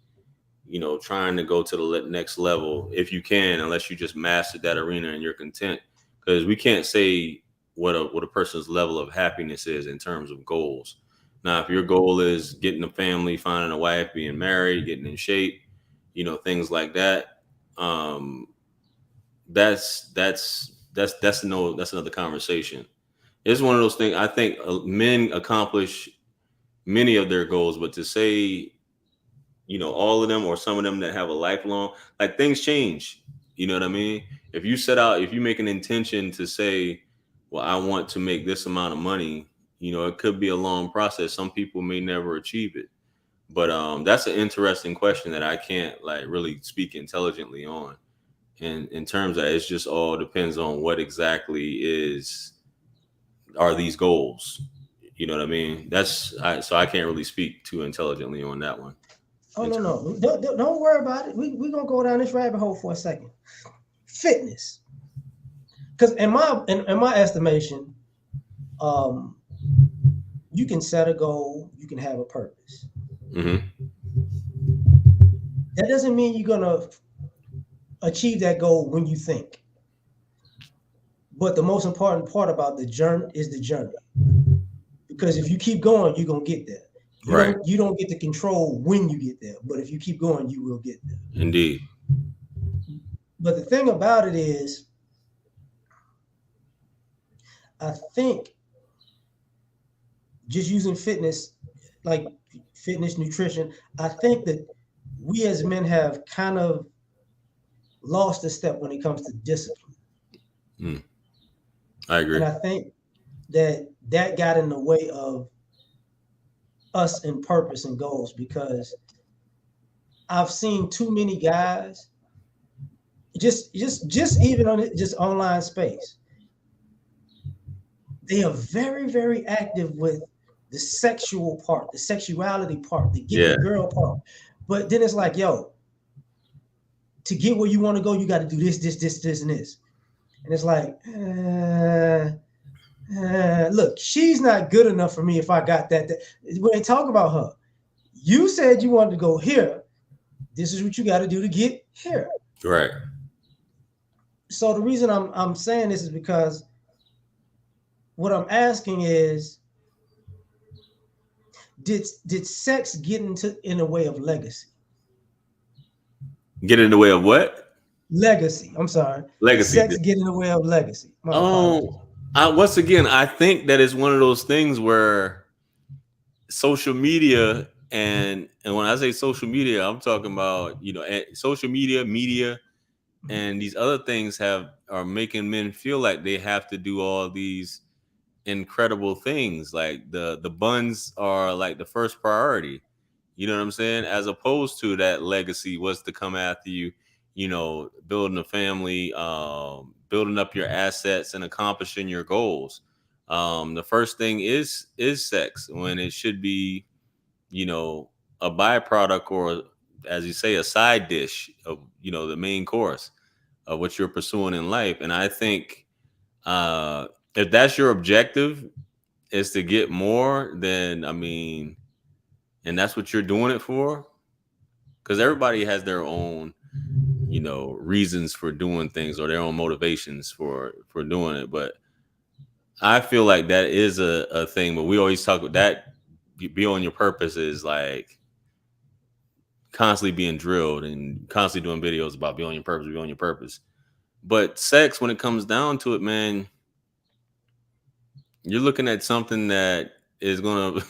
trying to go to the next level if you can, unless you just mastered that arena and you're content. Because we can't say what a person's level of happiness is in terms of goals. Now, if your goal is getting a family, finding a wife, being married, getting in shape, things like that, that's another conversation. It's one of those things. I think men accomplish many of their goals, but to say, all of them or some of them that have a lifelong, like, things change. You know what I mean? If you make an intention to say, well, I want to make this amount of money, it could be a long process. Some people may never achieve it. But that's an interesting question that I can't really speak intelligently on. And in terms of, it's just all depends on what exactly are these goals. You know what I mean? So I can't really speak too intelligently on that one. Oh, no. Don't worry about it. We're going to go down this rabbit hole for a second. Fitness. Because in my estimation, you can set a goal, you can have a purpose. Mm-hmm. That doesn't mean you're going to achieve that goal when you think. But the most important part about the journey is the journey. Because if you keep going, you're going to get there. Right. You don't get to control when you get there, but if you keep going, you will get there. Indeed. But the thing about it is, I think just using fitness, like fitness, nutrition, I think that we as men have kind of lost a step when it comes to discipline. Mm, I And agree. I think that got in the way of us in purpose and goals because I've seen too many guys just even on just online space. They are very, very active with the sexual part, the sexuality part, the getting Yeah. a girl part. But then it's like, yo, to get where you want to go, you got to do this, and this. And it's like, look, she's not good enough for me if I got that. We ain't talk about her. You said you wanted to go here. This is what you got to do to get here. Right. So the reason I'm saying this is because what I'm asking is, did sex get in the way of legacy? Get in the way of what? Legacy. I'm sorry. Did Legacy. sex get in the way of legacy? My apologies. Oh, once again, I think that it's one of those things where social media and when I say social media, I'm talking about social media, and these other things are making men feel like they have to do all these incredible things. Like the buns are like the first priority. You know what I'm saying? As opposed to that legacy was to come after you, building a family, building up your assets and accomplishing your goals. The first thing is sex when it should be, you know, a byproduct or as you say, a side dish of, the main course of what you're pursuing in life. And I think if that's your objective is to get more, then I mean, and that's what you're doing it for, because everybody has their own, reasons for doing things or their own motivations for doing it. But I feel like that is a thing. But we always talk about that. Be on your purpose is like constantly being drilled and constantly doing videos about be on your purpose, be on your purpose. But sex, when it comes down to it, man, you're looking at something that is gonna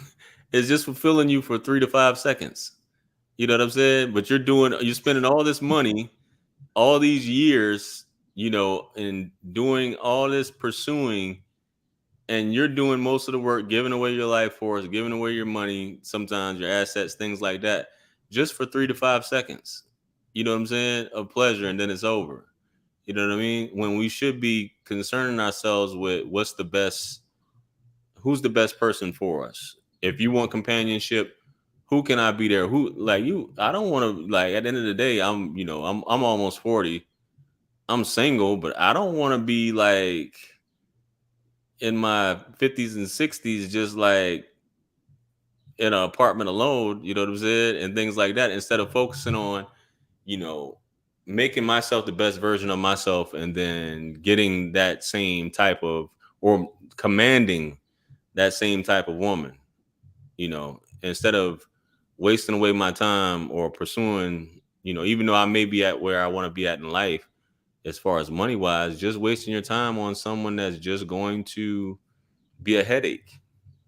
is just fulfilling you for 3 to 5 seconds. You know what I'm saying? But you're spending all this money, all these years, and doing all this pursuing, and you're doing most of the work, giving away your life force, giving away your money, sometimes your assets, things like that, just for 3 to 5 seconds. You know what I'm saying? Of pleasure, and then it's over. You know what I mean? When we should be concerning ourselves with who's the best person for us. If you want companionship, who can I be there? Who like you? I don't want to like at the end of the day, I'm almost 40. I'm single, but I don't want to be like in my 50s and 60s, just like in an apartment alone, you know what I'm saying? And things like that, instead of focusing on, you know, making myself the best version of myself and then getting that same type of or commanding that same type of woman, instead of wasting away my time or pursuing, even though I may be at where I want to be at in life as far as money wise, just wasting your time on someone that's just going to be a headache.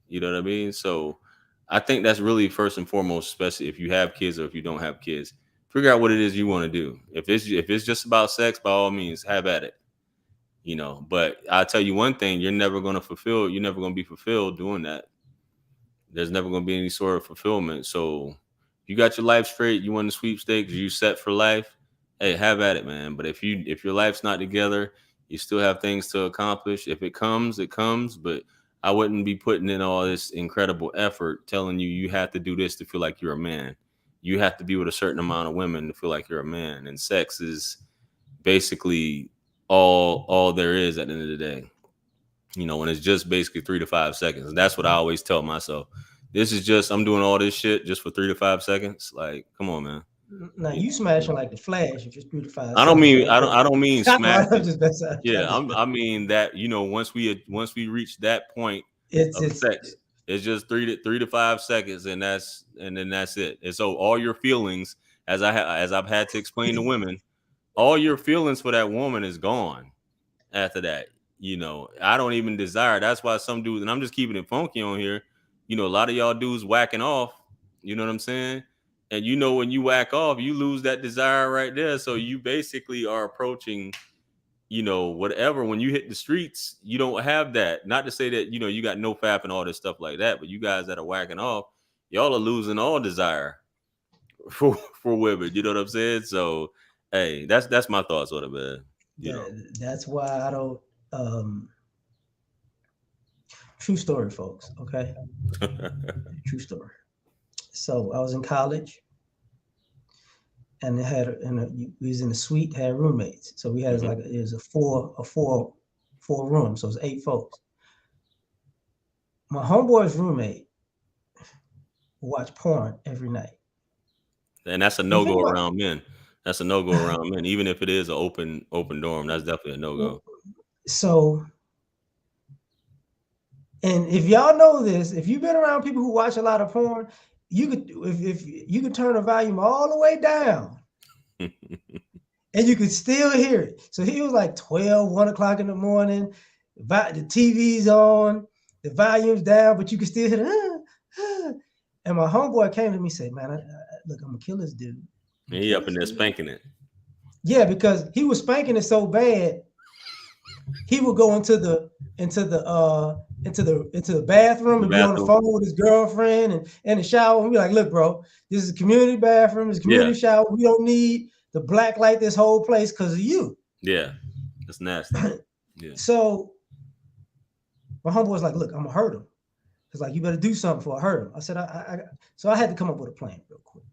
You know what I mean? So I think that's really first and foremost, especially if you have kids or if you don't have kids. Figure out what it is you want to do. If it's just about sex, by all means, have at it. But I'll tell you one thing, you're never going to be fulfilled doing that. There's never going to be any sort of fulfillment. So you got your life straight, you won the sweepstakes, you set for life. Hey, have at it, man. But if your life's not together, you still have things to accomplish. If it comes, it comes. But I wouldn't be putting in all this incredible effort telling you have to do this to feel like you're a man. You have to be with a certain amount of women to feel like you're a man. And sex is basically all there is at the end of the day. When it's just basically 3 to 5 seconds. And that's what I always tell myself. I'm doing all this shit just for 3 to 5 seconds. Like, come on, man. Now you smashing like the Flash if it's 3 to 5 seconds. I don't mean smashing. Just messing up. Yeah, I mean that once we reach that point It's of sex, It's just 3 to 5 seconds, and then that's it. And so all your feelings, as I've had to explain to women, all your feelings for that woman is gone after that. I don't even desire. That's why some dudes, and I'm just keeping it funky on here. A lot of y'all dudes whacking off. You know what I'm saying? And when you whack off, you lose that desire right there. So you basically are approaching, whatever. When you hit the streets, you don't have that. Not to say that you got no fap and all this stuff like that, but you guys that are whacking off, y'all are losing all desire for women. You know what I'm saying? So hey, that's my thoughts on it, man. That's why I don't. True story, folks. Okay, true story. So I was in college, and we was in a suite, had roommates. So we had it was a four room, so it was 8 folks. My homeboy's roommate watch porn every night, and that's a no-go around men. That's a no-go around men, even if it is an open dorm. That's definitely a no-go. So, and if y'all know this, if you've been around people who watch a lot of porn, you could if you could turn the volume all the way down, and you could still hear it. So he was like 12, 1 o'clock in the morning. The TV's on, the volume's down, but you can still hear it. And my homeboy came to me and said, "Man, look, I'm gonna kill this dude." And he up in there spanking it. Yeah, because he was spanking it so bad, he would go into the bathroom and be on the phone with his girlfriend and in the shower and be like, "Look, bro, this is a community bathroom, this is a community shower. We don't need the black light this whole place because of you." Yeah, that's nasty. Yeah. So my homeboy was like, "Look, I'm gonna hurt him." It's like, "You better do something before I hurt him." I said, so I had to come up with a plan real quick.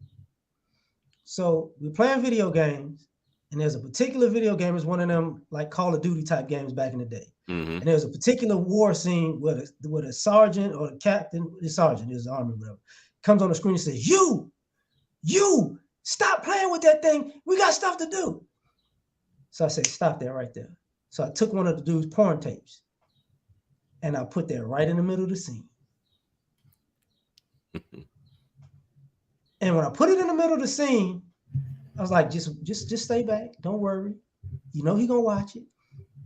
So we're playing video games, and there's a particular video game, is one of them like Call of Duty type games back in the day. Mm-hmm. And there's a particular war scene where a sergeant or the captain, the sergeant is the army, whatever, comes on the screen and says, you, stop playing with that thing. We got stuff to do. So I said, stop that right there. So I took one of the dude's porn tapes and I put that right in the middle of the scene. And when I put it in the middle of the scene, I was like, just stay back. Don't worry. He gonna watch it.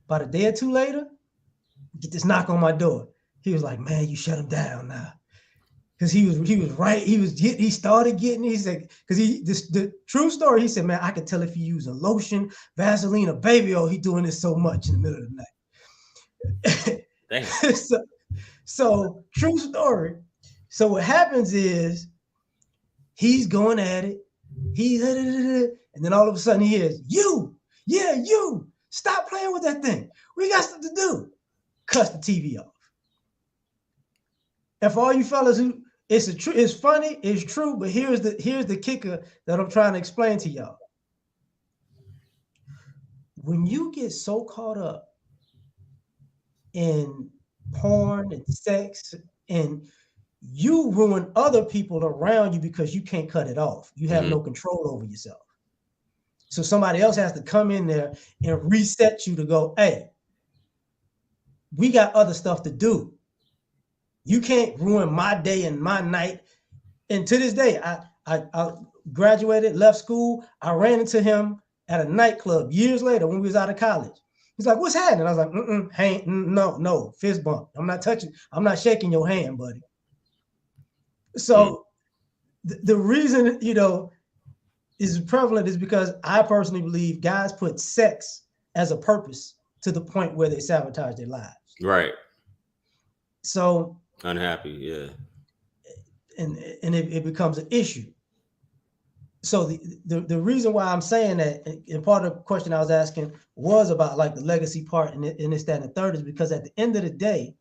About a day or two later, get this knock on my door. He was like, "Man, you shut him down now." Because he was right. He started getting, he said, because the true story, he said, "Man, I could tell if you use a lotion, Vaseline, or baby oil, he doing this so much in the middle of the night." Damn. So true story. So what happens is he's going at it. And then all of a sudden he hears, you, stop playing with that thing. We got stuff to do. Cuts the TV off. And for all you fellas who, it's funny, it's true, but here's the kicker that I'm trying to explain to y'all. When you get so caught up in porn and sex, and you ruin other people around you because you can't cut it off. You have no control over yourself. So somebody else has to come in there and reset you to go, "Hey, we got other stuff to do. You can't ruin my day and my night." And to this day, I graduated, left school. I ran into him at a nightclub years later when we was out of college. He's like, "What's happening?" I was like, no, fist bump. I'm not shaking your hand, buddy. So the reason, is prevalent is because I personally believe guys put sex as a purpose to the point where they sabotage their lives. Right. So unhappy, yeah. And it becomes an issue. So the reason why I'm saying that, and part of the question I was asking was about like the legacy part and this, that, and the third, is because at the end of the day,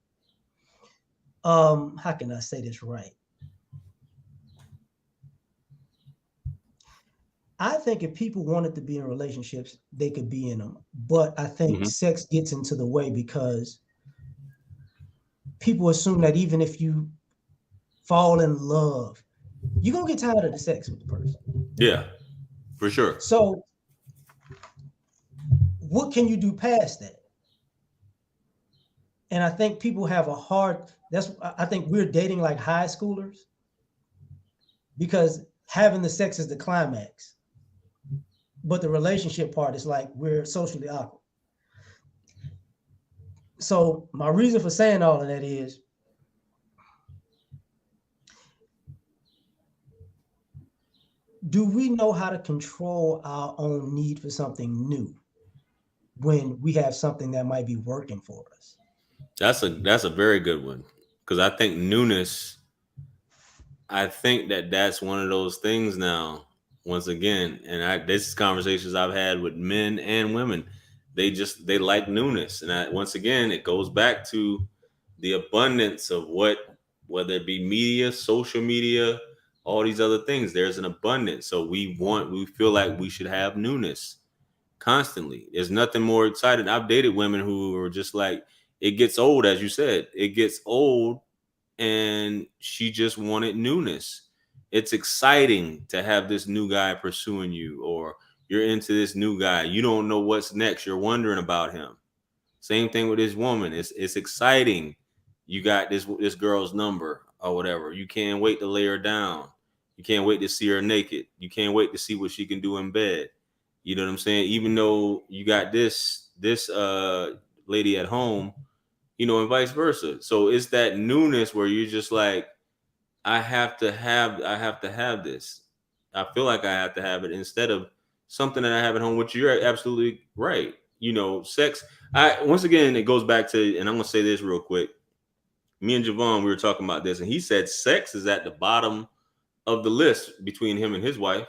how can I say this right? I think if people wanted to be in relationships, they could be in them. But I think sex gets into the way because people assume that even if you fall in love, you're going to get tired of the sex with the person. Yeah, for sure. So what can you do past that? And I think people have I think we're dating like high schoolers because having the sex is the climax, but the relationship part is like we're socially awkward. So my reason for saying all of that is do we know how to control our own need for something new when we have something that might be working for us? That's a very good one, because I think newness. I think that that's one of those things now. Once again, and this is conversations I've had with men and women. They like newness, and once again, it goes back to the abundance of whether it be media, social media, all these other things. There's an abundance, so we feel like we should have newness constantly. There's nothing more exciting. I've dated women who are just like, it gets old, as you said, it gets old, and she just wanted newness. It's exciting to have this new guy pursuing you, or you're into this new guy. You don't know what's next. You're wondering about him. Same thing with this woman. It's exciting. You got this girl's number or whatever. You can't wait to lay her down. You can't wait to see her naked. You can't wait to see what she can do in bed. You know what I'm saying? Even though you got this lady at home, and vice versa. So it's that newness where you're just like, I have to have this. I feel like I have to have it instead of something that I have at home, which you're absolutely right. Sex. Once again, it goes back to, and I'm gonna say this real quick. Me and Javon, we were talking about this, and he said sex is at the bottom of the list between him and his wife.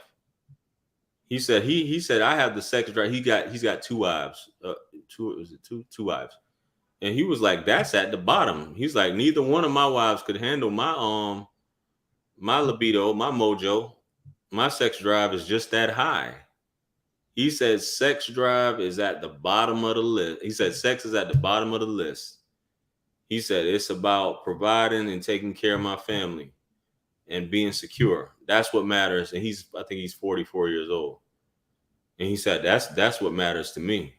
He said he said I have the sex drive. He's got two wives. Two wives. And he was like, that's at the bottom. He's like, neither one of my wives could handle my libido, my mojo. My sex drive is just that high. He said sex drive is at the bottom of the list. He said sex is at the bottom of the list. He said it's about providing and taking care of my family and being secure. That's what matters. And I think he's 44 years old. And he said that's what matters to me.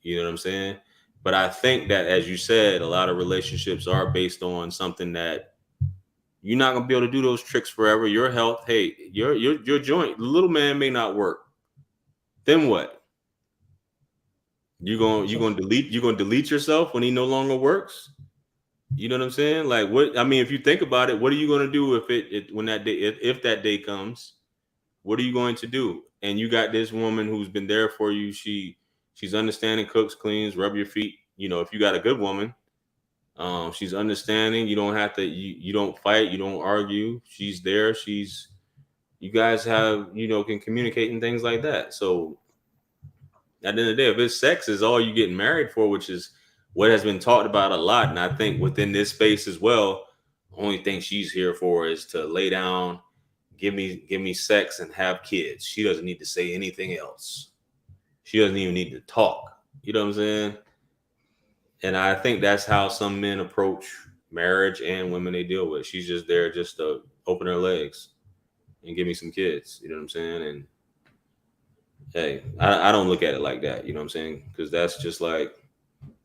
You know what I'm saying? But I think that, as you said, a lot of relationships are based on something that you're not gonna be able to do those tricks forever. Your health, hey, your joint, the little man may not work. Then what? You gonna delete yourself when he no longer works? You know what I'm saying? Like, what? I mean, if you think about it, what are you gonna do when that day, if that day comes? What are you going to do? And you got this woman who's been there for you. She's understanding, cooks, cleans, rub your feet. If you got a good woman, she's understanding. You don't have to. You don't fight. You don't argue. She's there. You guys can communicate and things like that. So at the end of the day, if it's sex is all you getting married for, which is what has been talked about a lot, and I think within this space as well, the only thing she's here for is to lay down, give me sex, and have kids. She doesn't need to say anything else. She doesn't even need to talk. You know what I'm saying? And I think that's how some men approach marriage and women they deal with. She's just there just to open her legs and give me some kids. You know what I'm saying? And hey, I don't look at it like that. You know what I'm saying? Because that's just like,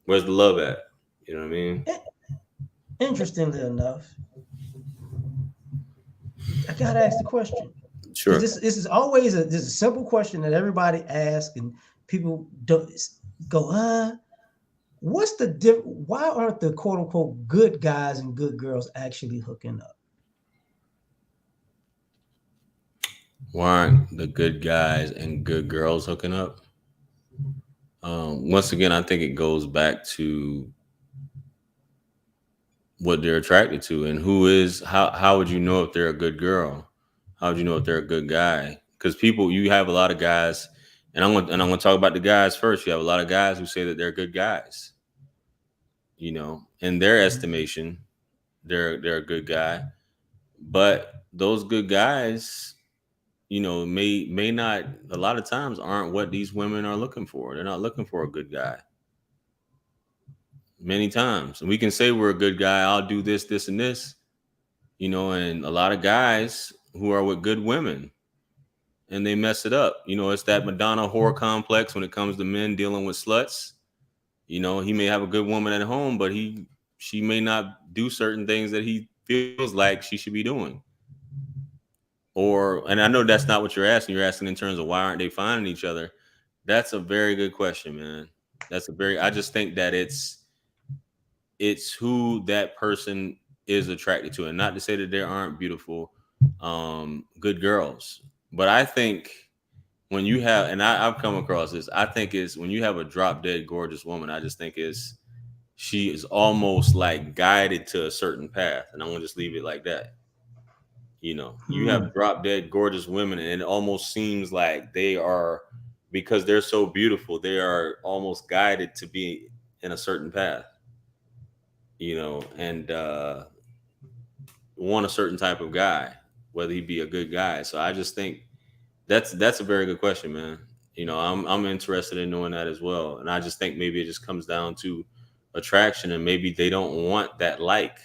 where's the love at? You know what I mean? Interestingly enough, I gotta ask the question. Sure. This is always this is a simple question that everybody asks, and people don't go, what's the why aren't the quote unquote good guys and good girls actually hooking up? Why aren't the good guys and good girls hooking up? Once again, I think it goes back to what they're attracted to, and how would you know if they're a good girl? How would you know if they're a good guy? Because you have a lot of guys, and I'm gonna talk about the guys first. You have a lot of guys who say that they're good guys. In their estimation, they're a good guy, but those good guys, may not, a lot of times aren't what these women are looking for. They're not looking for a good guy. Many times, and we can say we're a good guy. I'll do this, this, and this, and a lot of guys who are with good women, and they mess it up. It's that Madonna whore complex when it comes to men dealing with sluts. He may have a good woman at home, but he she may not do certain things that he feels like she should be doing. Or, and I know that's not what you're asking. You're asking in terms of why aren't they finding each other? That's a very good question, man. I just think that it's who that person is attracted to. And not to say that there aren't beautiful, good girls. But I think when you have, and I've come across this, I think is when you have a drop dead gorgeous woman, I just think she is almost like guided to a certain path. And I'm gonna just leave it like that. You have drop dead gorgeous women, and it almost seems like they are, because they're so beautiful, they are almost guided to be in a certain path, and want a certain type of guy, whether he be a good guy. So I just think that's a very good question, man. I'm interested in knowing that as well. And I just think maybe it just comes down to attraction, and maybe they don't want that like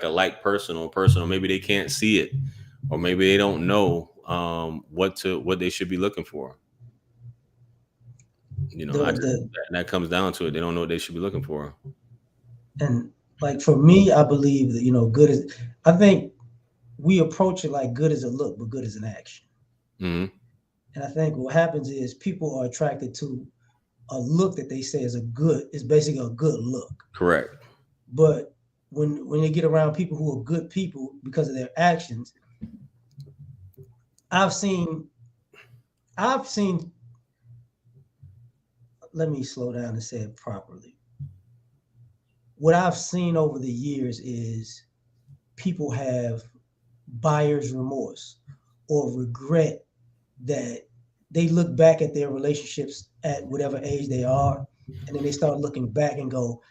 a like person, or maybe they can't see it, or maybe they don't know what they should be looking for. That comes down to it. They don't know what they should be looking for. And like for me, I believe that good is. I think we approach it like good as a look, but good as an action. Mm-hmm. And I think what happens is people are attracted to a look that they say is basically a good look. Correct. But when they get around people who are good people because of their actions, I've seen. Let me slow down and say it properly. What I've seen over the years is people have buyer's remorse or regret that they look back at their relationships at whatever age they are, and then they start looking back and go,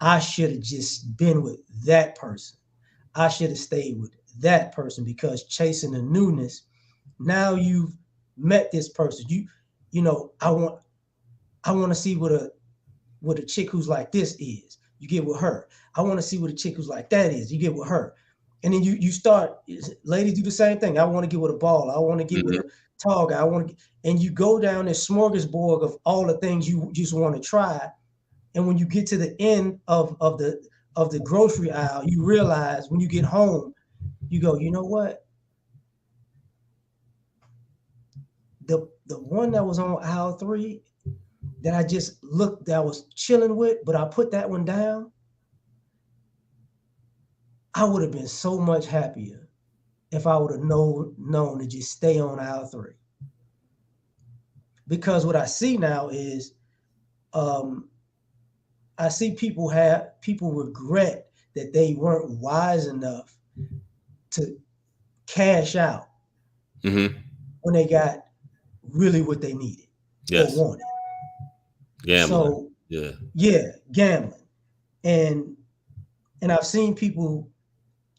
I should have just been with that person. I should have stayed with that person, because chasing the newness, now you've met this person. I want to see what a chick who's like this is. You get with her. I want to see what a chick who's like that is. You get with her. And then you start, ladies do the same thing. I want to get with a baller. I want to get with a tall guy. And you go down this smorgasbord of all the things you just want to try. And when you get to the end of the grocery aisle, you realize when you get home, you go, you know what? The one that was on aisle 3 that I just looked, that I was chilling with, but I put that one down, I would have been so much happier if I would have known to just stay on aisle 3. Because what I see now is I see people regret that they weren't wise enough to cash out when they got really what they needed or wanted. Gambling. So gambling. And I've seen people,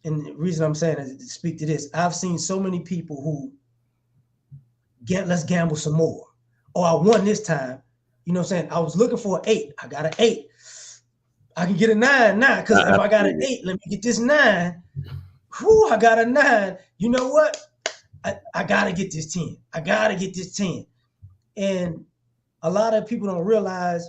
and the reason I'm saying is to speak to this, I've seen so many people who let's gamble some more. Oh, I won this time. You know what I'm saying? I was looking for an 8. I got an 8. I can get a 9 now, because if I got an 8, let me get this 9. Whew, I got a 9. You know what? I got to get this 10. I got to get this 10. And a lot of people don't realize,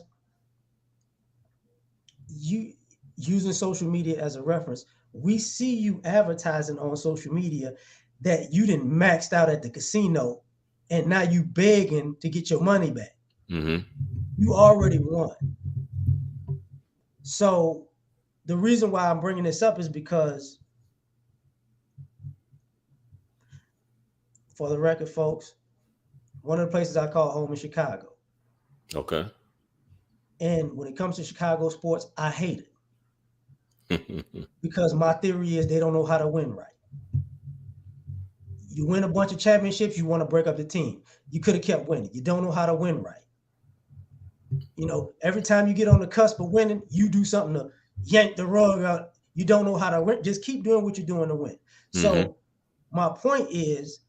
you using social media as a reference, we see you advertising on social media that you didn't maxed out at the casino, and now you begging to get your money back. You already won. So the reason why I'm bringing this up is because, for the record, folks, one of the places I call home is Chicago. Okay. And when it comes to Chicago sports, I hate it. Because my theory is they don't know how to win right. You win a bunch of championships, you want to break up the team. You could have kept winning. You don't know how to win right. Every time you get on the cusp of winning, you do something to yank the rug out. You don't know how to win. Just keep doing what you're doing to win. So my point is,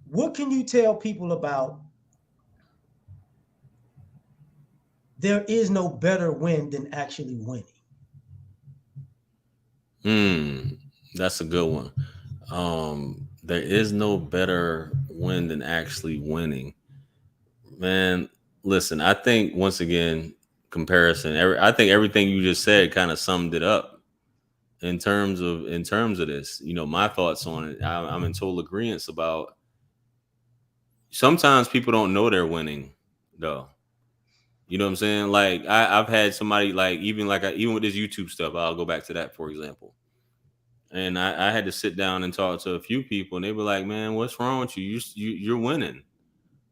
what can you tell people about there is no better win than actually winning? That's a good one. There is no better win than actually winning. Man, listen, I think once again, comparison. I think everything you just said kind of summed it up in terms of this. My thoughts on it. I'm in total agreement about. Sometimes people don't know they're winning, though. You know what I'm saying? Like I've had somebody like even with this YouTube stuff. I'll go back to that for example. And I had to sit down and talk to a few people, and they were like, "Man, what's wrong with you? You're winning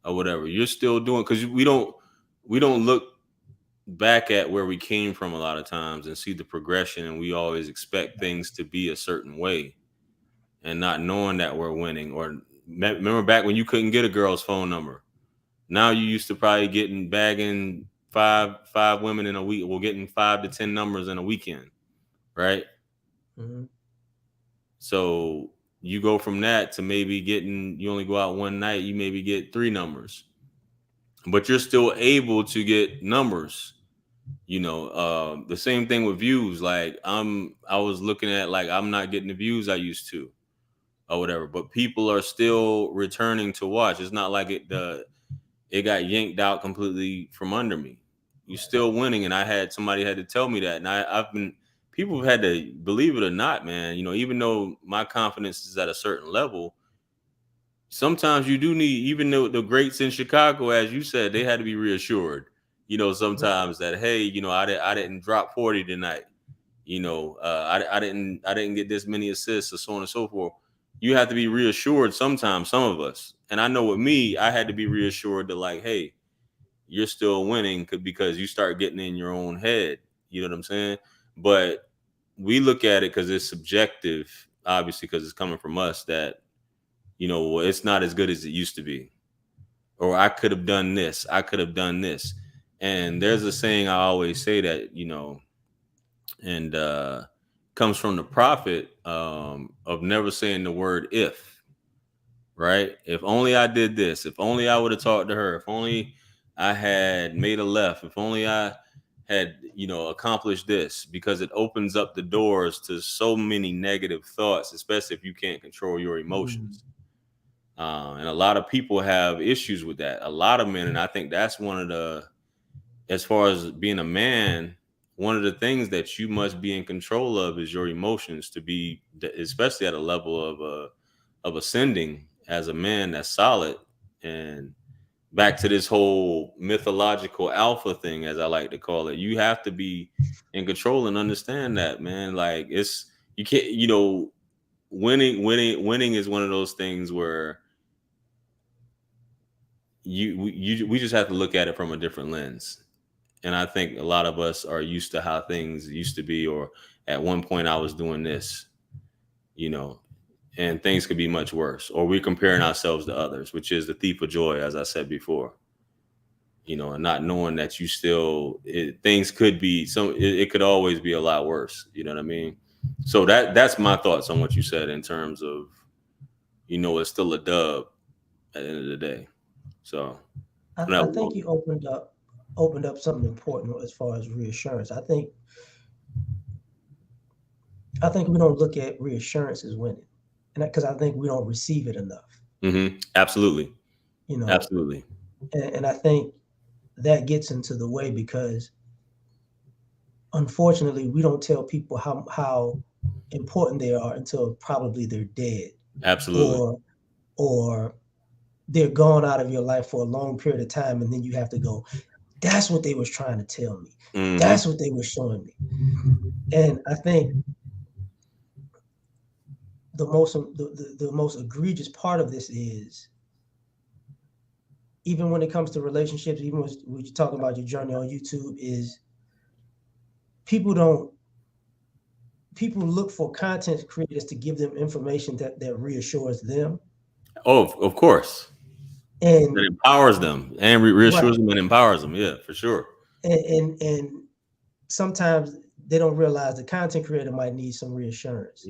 or whatever. You're still doing because we don't look back at where we came from a lot of times and see the progression, and we always expect things to be a certain way, and not knowing that we're winning. Or remember back when you couldn't get a girl's phone number. Now you used to probably bagging five women in a week, well, getting 5 to 10 numbers in a weekend, right? Mm-hmm. So you go from that to maybe you only go out one night, you maybe get 3 numbers, but you're still able to get numbers. The same thing with views. Like I was looking at, like, I'm not getting the views I used to or whatever, but people are still returning to watch. It's not like it got yanked out completely from under me. You're still winning, and somebody had to tell me that, and people have had to believe it or not, man. Even though my confidence is at a certain level, sometimes you do need, even though the greats in Chicago, as you said, they had to be reassured. Sometimes that, hey, I didn't drop 40 tonight. I didn't get this many assists, or so on and so forth. You have to be reassured sometimes, some of us. And I know with me, I had to be reassured that, like, hey, you're still winning because you start getting in your own head. You know what I'm saying? But we look at it because it's subjective, obviously, because it's coming from us that, it's not as good as it used to be. Or I could have done this. I could have done this. And there's a saying I always say that, and comes from the prophet, of never saying the word if, right? If only I did this, if only I would have talked to her, if only I had made a left, if only I had, accomplished this, because it opens up the doors to so many negative thoughts, especially if you can't control your emotions. And a lot of people have issues with that. A lot of men, and I think that's one of as far as being a man, one of the things that you must be in control of is your emotions, to be, especially at a level of ascending as a man that's solid. And back to this whole mythological alpha thing, as I like to call it, you have to be in control and understand that, man. Like, you can't, winning is one of those things where we just have to look at it from a different lens. And I think a lot of us are used to how things used to be, or at one point I was doing this, and things could be much worse, or we're comparing ourselves to others, which is the thief of joy, as I said before. And not knowing that things could be it could always be a lot worse. You know what I mean? So that's my thoughts on what you said in terms of, it's still a dub at the end of the day. So I think you opened up something important as far as reassurance. I think we don't look at reassurance as winning, and because I think we don't receive it enough. Absolutely. You know, Absolutely. and I think that gets into the way because unfortunately we don't tell people how important they are until probably they're dead, Absolutely. or they're gone out of your life for a long period of time, and then you have to go, that's what they was trying to tell me. That's what they were showing me. And I think the most egregious part of this is, even when it comes to relationships, even when you're talking about your journey on YouTube, is people look for content creators to give them information that reassures them. Oh, of course. And That empowers them and reassures right. them and empowers them. Yeah, for sure. And sometimes they don't realize the content creator might need some reassurance,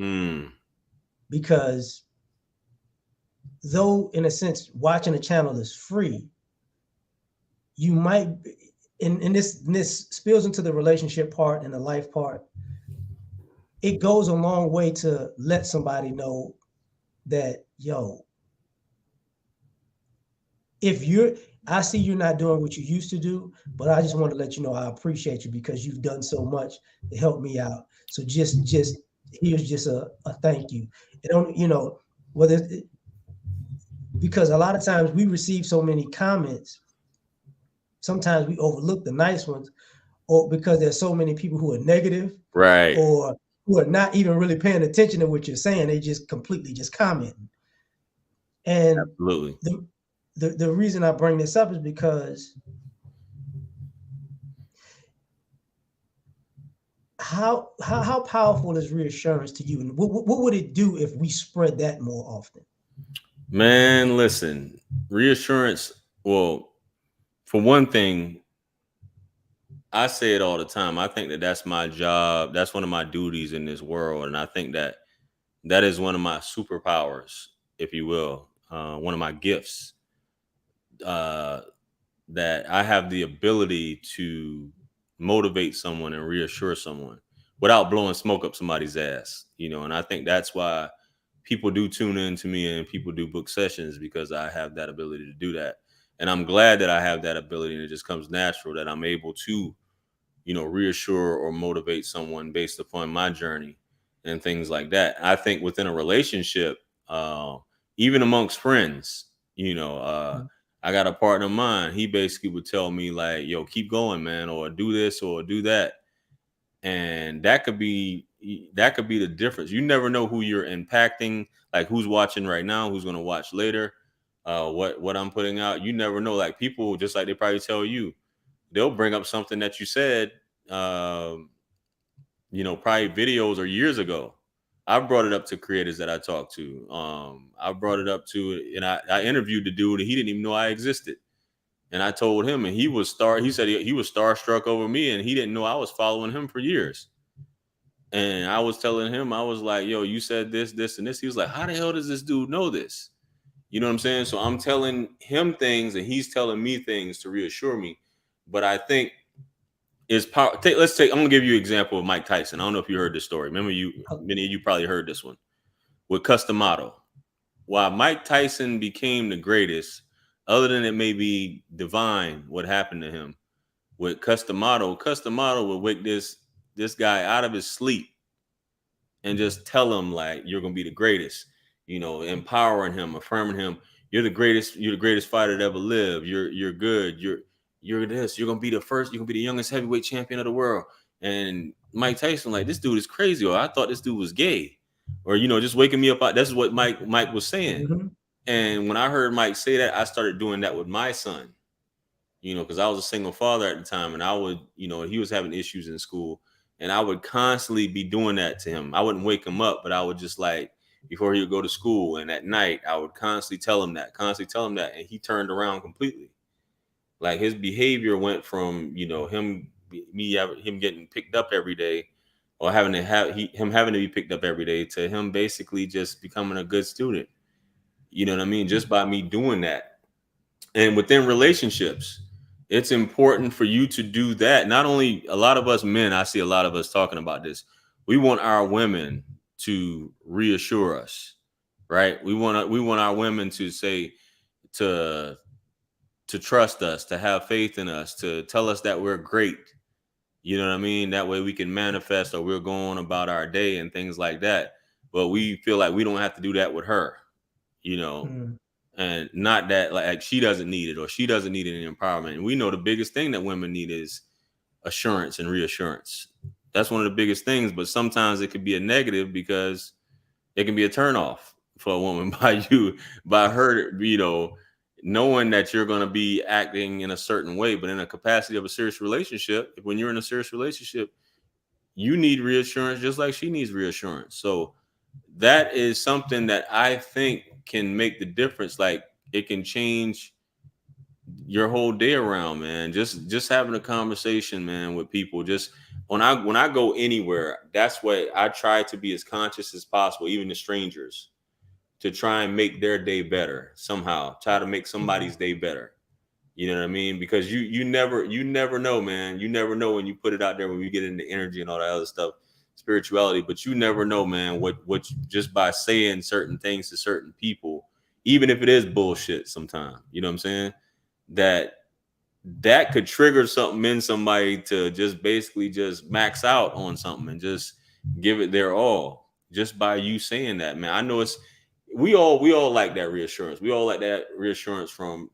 because though in a sense watching a channel is free, you might, and this spills into the relationship part and the life part. It goes a long way to let somebody know that, yo, I see you're not doing what you used to do, but I just want to let you know I appreciate you because you've done so much to help me out. So just here's just a thank you. It don't, whether because a lot of times we receive so many comments, sometimes we overlook the nice ones, or because there's so many people who are negative Right. or who are not even really paying attention to what you're saying. They just completely just commenting. And Absolutely. the reason I bring this up is because how powerful is reassurance to you, and what would it do if we spread that more often? Man, listen, reassurance. Well, for one thing, I say it all the time. I think that that's my job. That's one of my duties in this world. And I think that that is one of my superpowers, if you will, one of my gifts, uh, that I have the ability to motivate someone and reassure someone without blowing smoke up somebody's ass, and I think that's why people do tune in to me and people do book sessions, because I have that ability to do that. And I'm glad that I have that ability, and it just comes natural that I'm able to reassure or motivate someone based upon my journey and things like that. I think within a relationship, even amongst friends, I got a partner of mine. He basically would tell me like, "Yo, keep going, man," or "Do this or do that," and that could be the difference. You never know who you're impacting, like who's watching right now, who's going to watch later. What I'm putting out, you never know. Like people, just like they probably tell you, they'll bring up something that you said, um, probably videos or years ago. I brought it up to creators that I talked to. I brought it up to, and I interviewed the dude, and he didn't even know I existed. And I told him, and he said he was starstruck over me, and he didn't know I was following him for years. And I was telling him, I was like, "Yo, you said this, this, and this." He was like, "How the hell does this dude know this?" You know what I'm saying? So I'm telling him things, and he's telling me things to reassure me. But I think is power. Let's take. I'm gonna give you an example of Mike Tyson. I don't know if you heard this story. Remember, many of you probably heard this one with Customato. Why Mike Tyson became the greatest, other than it may be divine what happened to him with Customato would wake this guy out of his sleep and just tell him like, "You're gonna be the greatest," empowering him, affirming him. You're the greatest fighter that ever lived. You're good. You're this. You're gonna be the first. You're gonna be the youngest heavyweight champion of the world. And Mike Tyson, like, this dude is crazy, or I thought this dude was gay, or just waking me up. That's what Mike was saying. Mm-hmm. And when I heard Mike say that, I started doing that with my son. Because I was a single father at the time, and I would, he was having issues in school, and I would constantly be doing that to him. I wouldn't wake him up, but I would just like, before he would go to school and at night, I would constantly tell him that, and he turned around completely. Like his behavior went from, him getting picked up every day, or him having to be picked up every day, to him basically just becoming a good student. You know what I mean? Just by me doing that. And within relationships, it's important for you to do that. Not only a lot of us men, I see a lot of us talking about this. We want our women to reassure us, right? We want our women to say to trust us, to have faith in us, to tell us that we're great. You know what I mean? That way we can manifest, or we're going about our day and things like that. But we feel like we don't have to do that with her, you know Mm. and not that like she doesn't need it, or she doesn't need any empowerment. And we know the biggest thing that women need is assurance and reassurance. That's one of the biggest things, but sometimes it could be a negative, because it can be a turnoff for a woman by her, knowing that you're going to be acting in a certain way. But in a capacity of a serious relationship, when you're in a serious relationship, you need reassurance just like she needs reassurance. So that is something that I think can make the difference. Like, it can change your whole day around, man. Just having a conversation, man, with people. Just when I go anywhere, that's what I try to be as conscious as possible, even to strangers, to try and make their day better somehow. Try to make somebody's day better. You know what I mean? Because you never know, man. You never know when you put it out there, when you get into energy and all that other stuff, spirituality. But you never know, man, what just by saying certain things to certain people, even if it is bullshit sometimes, you know what I'm saying? That could trigger something in somebody to just basically just max out on something and just give it their all just by you saying that, man. I know we all like that reassurance. We all like that reassurance from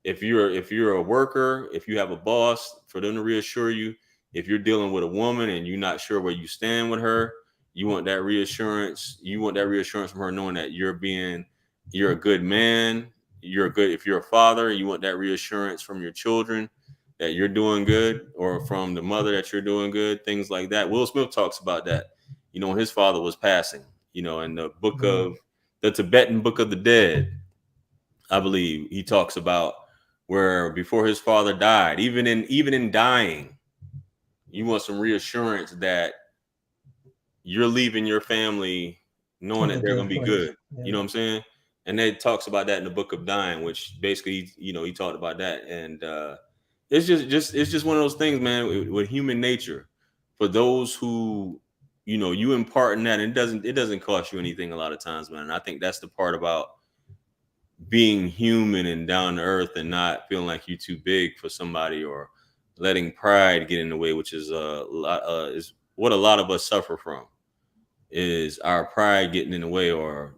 if you're a worker, if you have a boss, for them to reassure you. If you're dealing with a woman and you're not sure where you stand with her, you want that reassurance. You want that reassurance from her, knowing that you're a good man. You're a good, if you're a father, you want that reassurance from your children that you're doing good, or from the mother that you're doing good, things like that. Will Smith talks about that, when his father was passing, in the book of the Tibetan Book of the Dead, I believe he talks about where before his father died, even in dying, you want some reassurance that you're leaving your family knowing In that a they're going good to be place. good. Yeah. You know what I'm saying? And it talks about that in the Book of Dying, which basically, he talked about that. And it's just one of those things, man, with human nature. For those who, you imparting that, and it doesn't cost you anything a lot of times, man. And I think that's the part about being human and down to earth, and not feeling like you're too big for somebody, or letting pride get in the way, which is is what a lot of us suffer from, is our pride getting in the way. Or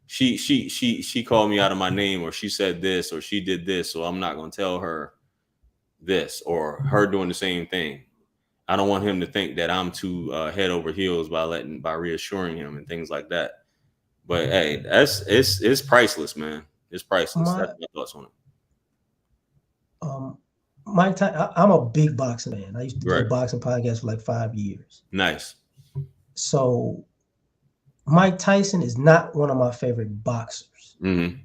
she called me out of my name, or she said this, or she did this, so I'm not going to tell her this, or her doing the same thing. I don't want him to think that I'm too head over heels by reassuring him and things like that. But hey, it's priceless, man. It's priceless. That's My my thoughts on it. um I'm a big boxing fan. I used to do Right. boxing podcasts for like 5 years. Nice. So Mike Tyson is not one of my favorite boxers. Mm-hmm.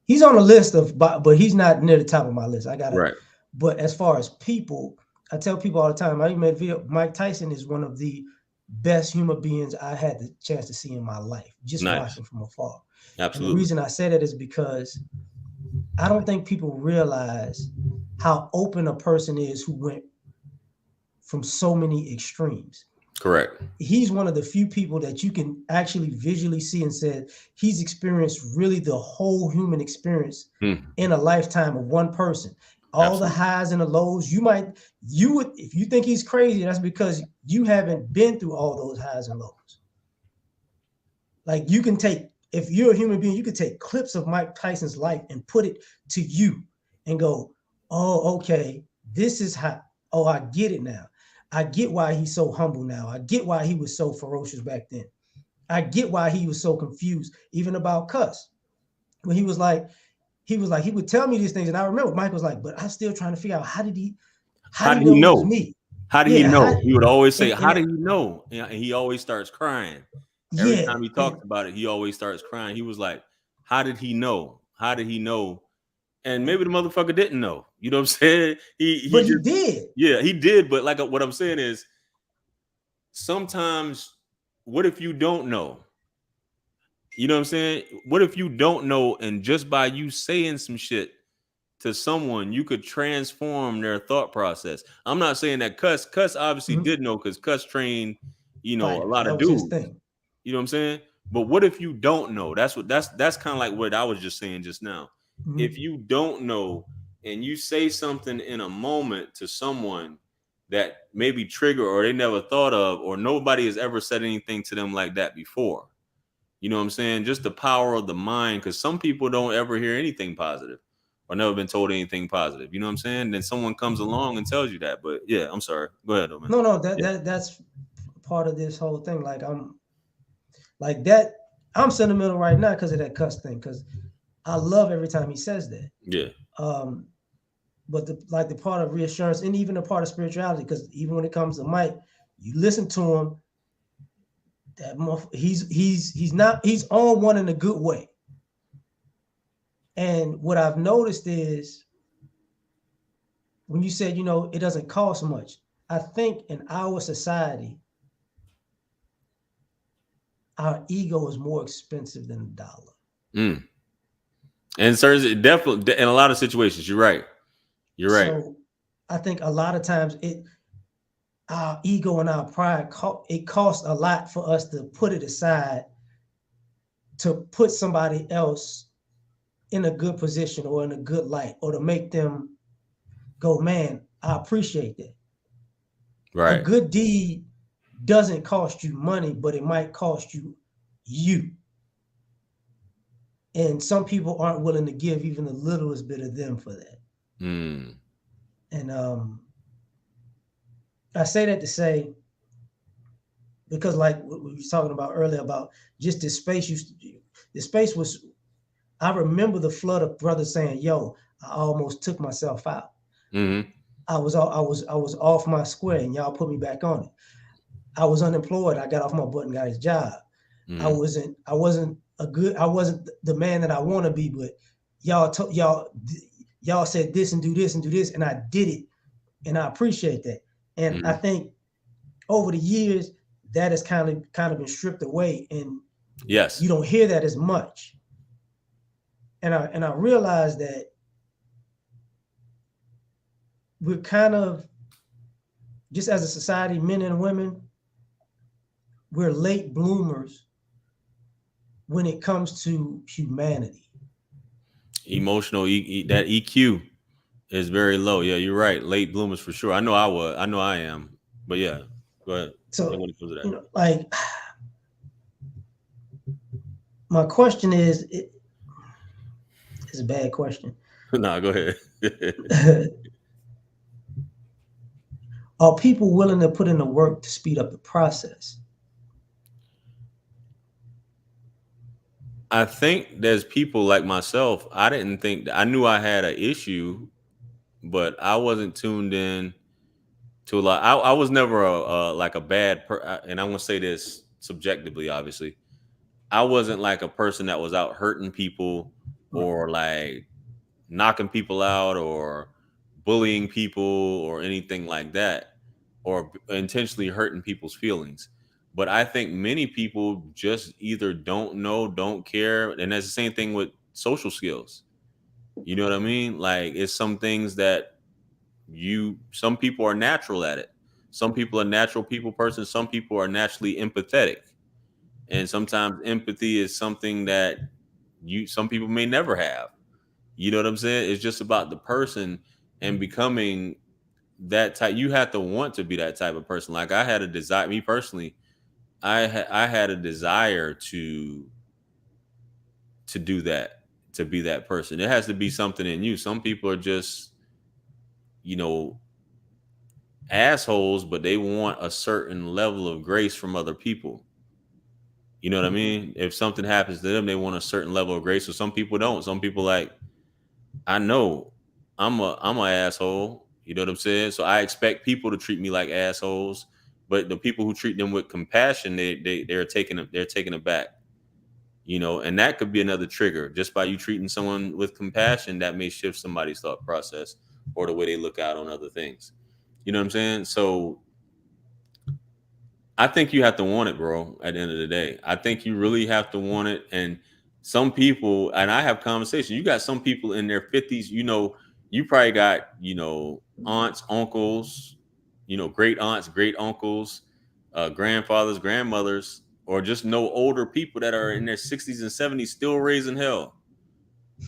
He's on the list but he's not near the top of my list. Right. But as far as people, I tell people all the time, I even made a video, Mike Tyson is one of the best human beings I had the chance to see in my life, just Nice. watching from afar. And the Absolutely. reason I say that is because I don't think people realize how open a person is who went from so many extremes. Correct. He's one of the few people that you can actually visually see and said he's experienced really the whole human experience in a lifetime of one person. All the highs and the lows. You would, if you think he's crazy, that's because you haven't been through all those highs and lows. Like, if you're a human being, you could take clips of Mike Tyson's life and put it to you and go, oh, okay, this is how, oh, I get it now. I get why he's so humble now. I get why he was so ferocious back then. I get why he was so confused, even about cuss. When he would tell me these things, and I remember Mike was like, but I'm still trying to figure out how did he know it was me? How did he know? He would always say, how did he know? And he always starts crying. Every time he talks about it, he always starts crying. He was like, how did he know? How did he know? And maybe the motherfucker didn't know. You know what I'm saying? He did. Yeah, he did. But like what I'm saying is, sometimes, what if you don't know? You know what I'm saying? What if you don't know, and just by you saying some shit to someone, you could transform their thought process? I'm not saying that Cuss obviously did know, because Cuss trained, a lot of dudes. You know what I'm saying? But what if you don't know? That's kind of like what I was just saying just now. If you don't know, and you say something in a moment to someone that maybe trigger, or they never thought of, or nobody has ever said anything to them like that before. You know what I'm saying? Just the power of the mind, because some people don't ever hear anything positive, or never been told anything positive. You know what I'm saying? Then someone comes along and tells you that. But yeah, I'm sorry. Go ahead, man. No, that's part of this whole thing. Like, I'm sentimental right now because of that Cuss thing, because I love every time he says that. Yeah. But the part of reassurance, and even the part of spirituality, because even when it comes to Mike, you listen to him, that he's on one in a good way. And what I've noticed is, when you said, it doesn't cost much, I think in our society, our ego is more expensive than a dollar. And certain, definitely, in a lot of situations, you're right. You're right. So I think a lot of times our ego and our pride, it costs a lot for us to put it aside, to put somebody else in a good position or in a good light, or to make them go, man, I appreciate that. A Right. good deed doesn't cost you money, but it might cost you you. And some people aren't willing to give even the littlest bit of them for that. Mm. And I say that to say, because like what we were talking about earlier about just this space used to, the space was, I remember the flood of brothers saying, yo, I almost took myself out. Mm-hmm. I was off my square and y'all put me back on it. I was unemployed. I got off my butt and got his job. I Mm-hmm. wasn't I wasn't a good I wasn't the man that I want to be, but y'all said this and do this and do this, and I did it, and I appreciate that. And I Mm-hmm. think over the years that has kind of been stripped away, and you Yes. don't hear that as much. And I realize that we're kind of, just as a society, men and women, we're late bloomers when it comes to humanity. Emotional that EQ is very low. Yeah, you're right. Late bloomers for sure. I know I was. I know I am. But yeah, go ahead. And So, when it comes to that, like, my question is, it's a bad question. nah, go ahead. Are people willing to put in the work to speed up the process? I think there's people like myself. I didn't think I knew I had an issue, but I wasn't tuned in to a lot. I was never like a bad and I'm gonna say this subjectively, obviously. I wasn't like a person that was out hurting people Right. or like knocking people out or bullying people or anything like that or intentionally hurting people's feelings. But I think many people just either don't know, don't care. And that's the same thing with social skills. You know what I mean? Like it's some things that some people are natural at it. Some people are natural people person. Some people are naturally empathetic. And sometimes empathy is something that some people may never have. You know what I'm saying? It's just about the person and becoming that type. You have to want to be that type of person. Like I had a desire, me personally, I had a desire to do that, to be that person. It has to be something in you. Some people are just, you know, assholes, but they want a certain level of grace from other people. You know what I Mm-hmm. mean? If something happens to them, they want a certain level of grace. So some people don't. Some people like, I know I'm a asshole. You know what I'm saying? So I expect people to treat me like assholes. But the people who treat them with compassion, they're taking it back. You know, and that could be another trigger. Just by you treating someone with compassion, that may shift somebody's thought process or the way they look out on other things. You know what I'm saying? So I think you have to want it, bro, at the end of the day. I think you really have to want it. And some people, and I have conversations, you got some people in their 50s, you probably got, aunts, uncles, great aunts, great uncles, grandfathers, grandmothers, or just no older people that are in their 60s and 70s still raising hell.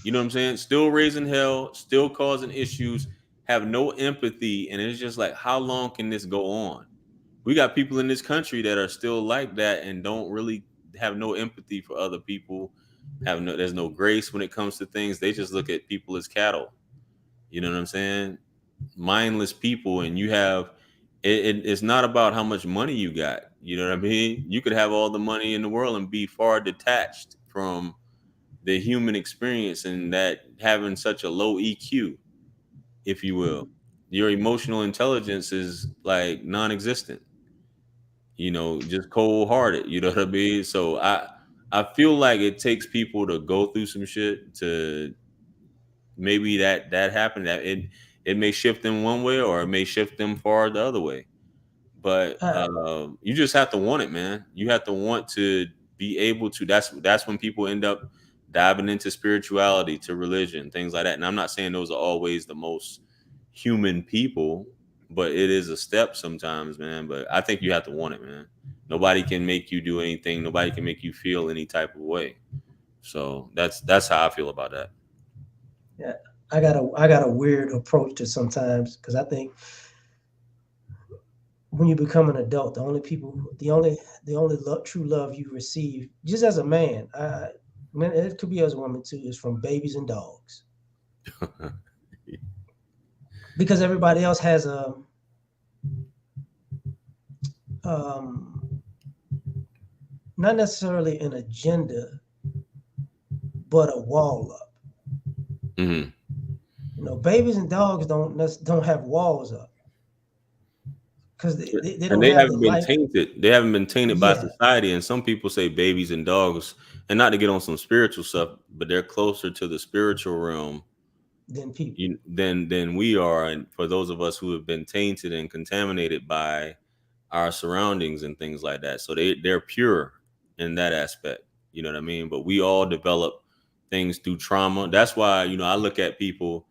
You know what I'm saying? Still raising hell, still causing issues, have no empathy. And it's just like, how long can this go on? We got people in this country that are still like that and don't really have no empathy for other people. There's no grace when it comes to things. They just look at people as cattle. You know what I'm saying? Mindless people, and you have it's not about how much money you got. You know what I mean? You could have all the money in the world and be far detached from the human experience, and that having such a low EQ, if you will. Your emotional intelligence is like non-existent, just cold hearted. You know what I mean? So I feel like it takes people to go through some shit to maybe that happen. That it may shift them one way or it may shift them far the other way. But Uh, you just have to want it, man. You have to want to be able to. That's when people end up diving into spirituality, to religion, things like that. And I'm not saying those are always the most human people, but it is a step sometimes, man. But I think you have to want it, man. Nobody can make you do anything. Nobody can make you feel any type of way. So that's how I feel about that. Yeah, I got a weird approach to sometimes because I think when you become an adult, the only true love you receive, just as a man, man, it could be as a woman too, is from babies and dogs, because everybody else has a um, not necessarily an agenda, but a wall up. Hmm. Babies and dogs don't have walls up because they And don't they have the haven't been life. tainted. They haven't been tainted by Yeah, society. And some people say babies and dogs, and not to get on some spiritual stuff, but they're closer to the spiritual realm than people. than we are. And for those of us who have been tainted and contaminated by our surroundings and things like that, so they're pure in that aspect. You know what I mean? But we all develop things through trauma. That's why I look at people,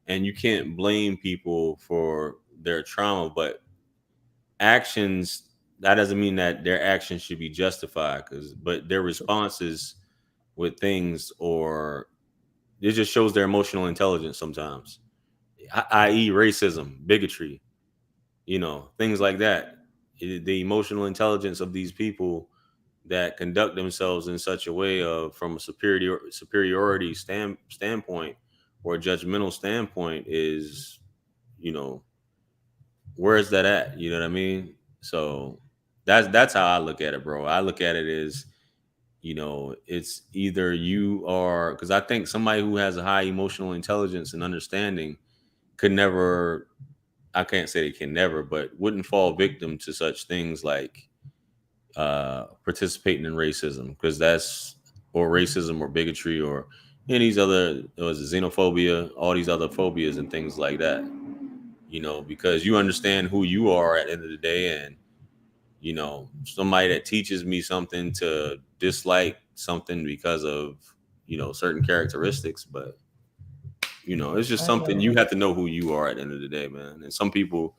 and you can't blame people for their trauma, but actions, that doesn't mean that their actions should be justified, but their responses with things, or it just shows their emotional intelligence sometimes, i.e. racism, bigotry, things like that. The emotional intelligence of these people that conduct themselves in such a way of from a superiority standpoint or a judgmental standpoint is, you know where is that at? You know what I mean? So that's how I look at it, bro. I look at it as, it's either you are, because I think somebody who has a high emotional intelligence and understanding could never, I can't say they can never, but wouldn't fall victim to such things like participating in racism, because or racism or bigotry or any of these other, was xenophobia, all these other phobias and things like that. Because you understand who you are at the end of the day, and somebody that teaches me something to dislike something because of certain characteristics, but it's just I something you have to know who you are at the end of the day, man. And some people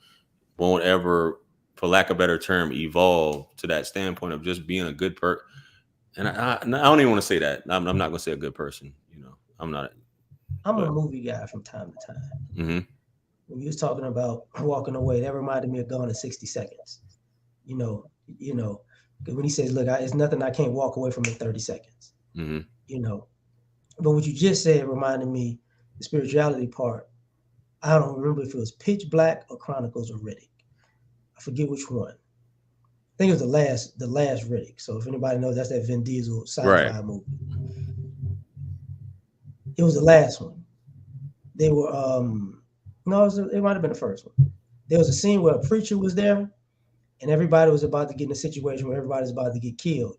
won't ever, for lack of a better term, evolve to that standpoint of just being a good person. And I don't even want to say that. I'm not going to say a good person. I'm not. I'm a But movie guy from time to time. hmm When you was talking about walking away, that reminded me of Gone in 60 Seconds. You know, you know, when he says, "Look, it's nothing I can't walk away from in 30 seconds." hmm You know, but what you just said reminded me the spirituality part. I don't remember if it was Pitch Black or Chronicles of Riddick. I forget which one. I think it was the last Riddick. So if anybody knows, that's that Vin Diesel right. sci-fi movie. It was the last one. They were no, it might have been the first one. There was a scene where a preacher was there and everybody was about to get in a situation where everybody's about to get killed.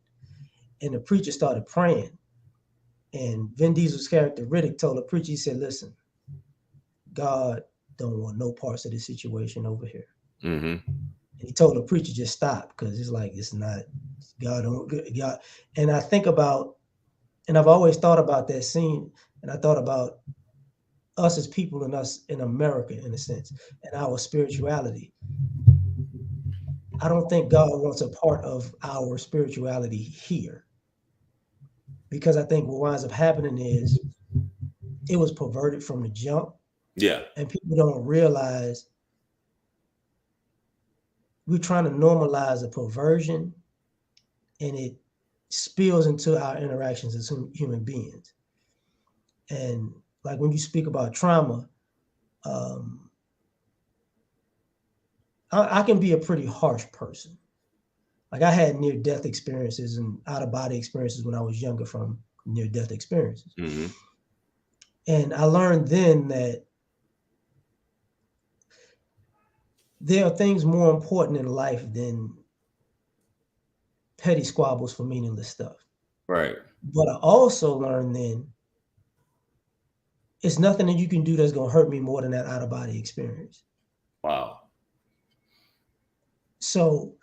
And the preacher started praying. And Vin Diesel's character Riddick told the preacher, he said, "Listen, God don't want no parts of this situation over here." hmm And he told the preacher, just stop, because it's like it's not God don't God. And I think about, and I've always thought about that scene, and I thought about us as people and us in America in a sense, and our spirituality. I don't think God wants a part of our spirituality here, because I think what winds up happening is it was perverted from the jump, Yeah. and people don't realize we're trying to normalize a perversion, and it spills into our interactions as human beings. And like when you speak about trauma, um, I can be a pretty harsh person. Like I had near death experiences and out of body experiences when I was younger from near death experiences. hmm And I learned then that there are things more important in life than petty squabbles for meaningless stuff. Right. But I also learned then it's nothing that you can do that's going to hurt me more than that out of body experience. Wow. So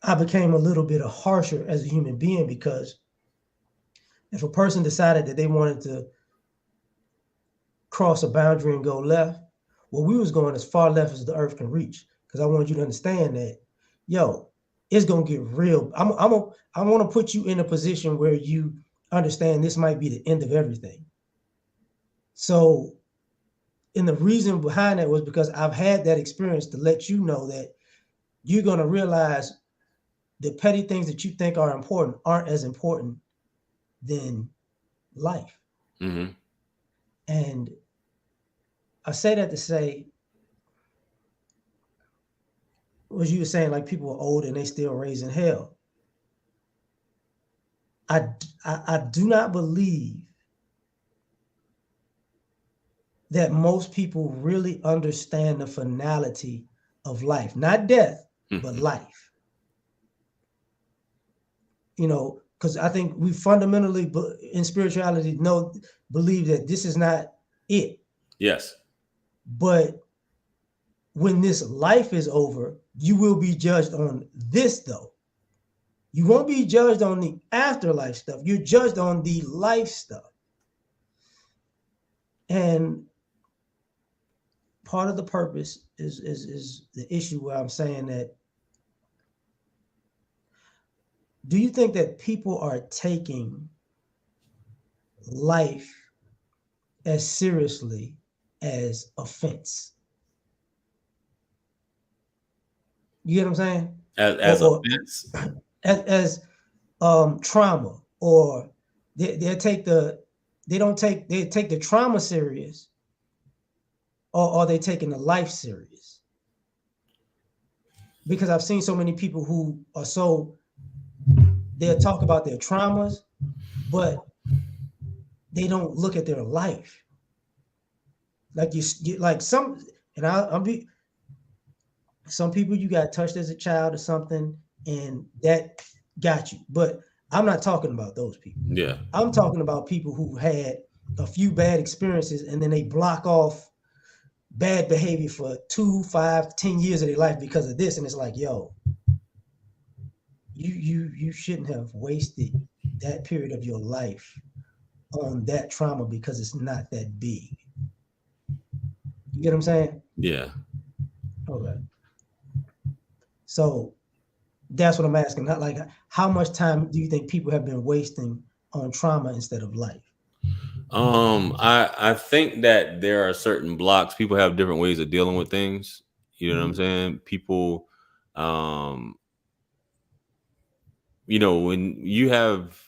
I became a little bit harsher as a human being, because if a person decided that they wanted to cross a boundary and go left, well, we was going as far left as the earth can reach. Because I want you to understand that, yo, it's gonna get real. I want to put you in a position where you understand this might be the end of everything. So, and the reason behind that was because I've had that experience to let you know that you're going to realize the petty things that you think are important aren't as important than life. Mm-hmm. And I say that to say, what you were saying, like people are old and they still raising hell. I do not believe that most people really understand the finality of life, not death, but Mm-hmm. life. Because I think we fundamentally in spirituality believe that this is not it. Yes. But when this life is over, you will be judged on this though. You won't be judged on the afterlife stuff. You're judged on the life stuff. And part of the purpose is the issue where I'm saying that, do you think that people are taking life as seriously as offense? You get what I'm saying? As Or offense. as trauma, or they take the trauma serious, or are they taking the life serious? Because I've seen so many people who are they'll talk about their traumas, but they don't look at their life. Like you like some, and I'll be some people you got touched as a child or something, and that got you. But I'm not talking about those people. Yeah. I'm talking about people who had a few bad experiences and then they block off bad behavior for 2, 5, 10 years of their life because of this. And it's like, yo, you shouldn't have wasted that period of your life on that trauma because it's not that big. You get what I'm saying? Yeah. Okay. So that's what I'm asking. Not like, how much time do you think people have been wasting on trauma instead of life? I think that there are certain blocks. People have different ways of dealing with things. You know what I'm Mm-hmm. saying? People, um, when you have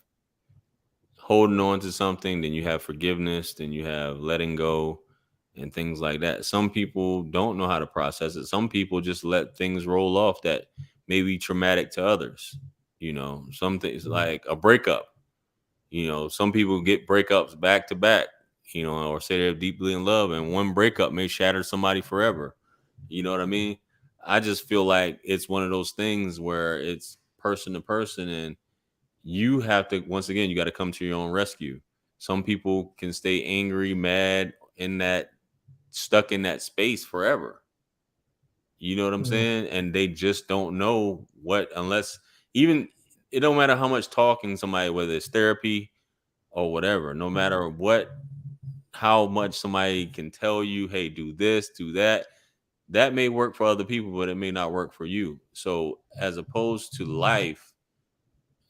holding on to something, then you have forgiveness, then you have letting go and things like that. Some people don't know how to process it. Some people just let things roll off that may be traumatic to others. Some things like a breakup. Some people get breakups back to back, or say they're deeply in love, and one breakup may shatter somebody forever. You know what I mean? I just feel like it's one of those things where it's person to person, and you have to, once again, you got to come to your own rescue. Some people can stay angry, mad, in that, stuck in that space forever. You know what I'm Mm-hmm. saying? And they just don't know unless, even, it don't matter how much talking somebody, whether it's therapy or whatever, no matter how much somebody can tell you, hey, do this, do that, that may work for other people, but it may not work for you. So as opposed to life,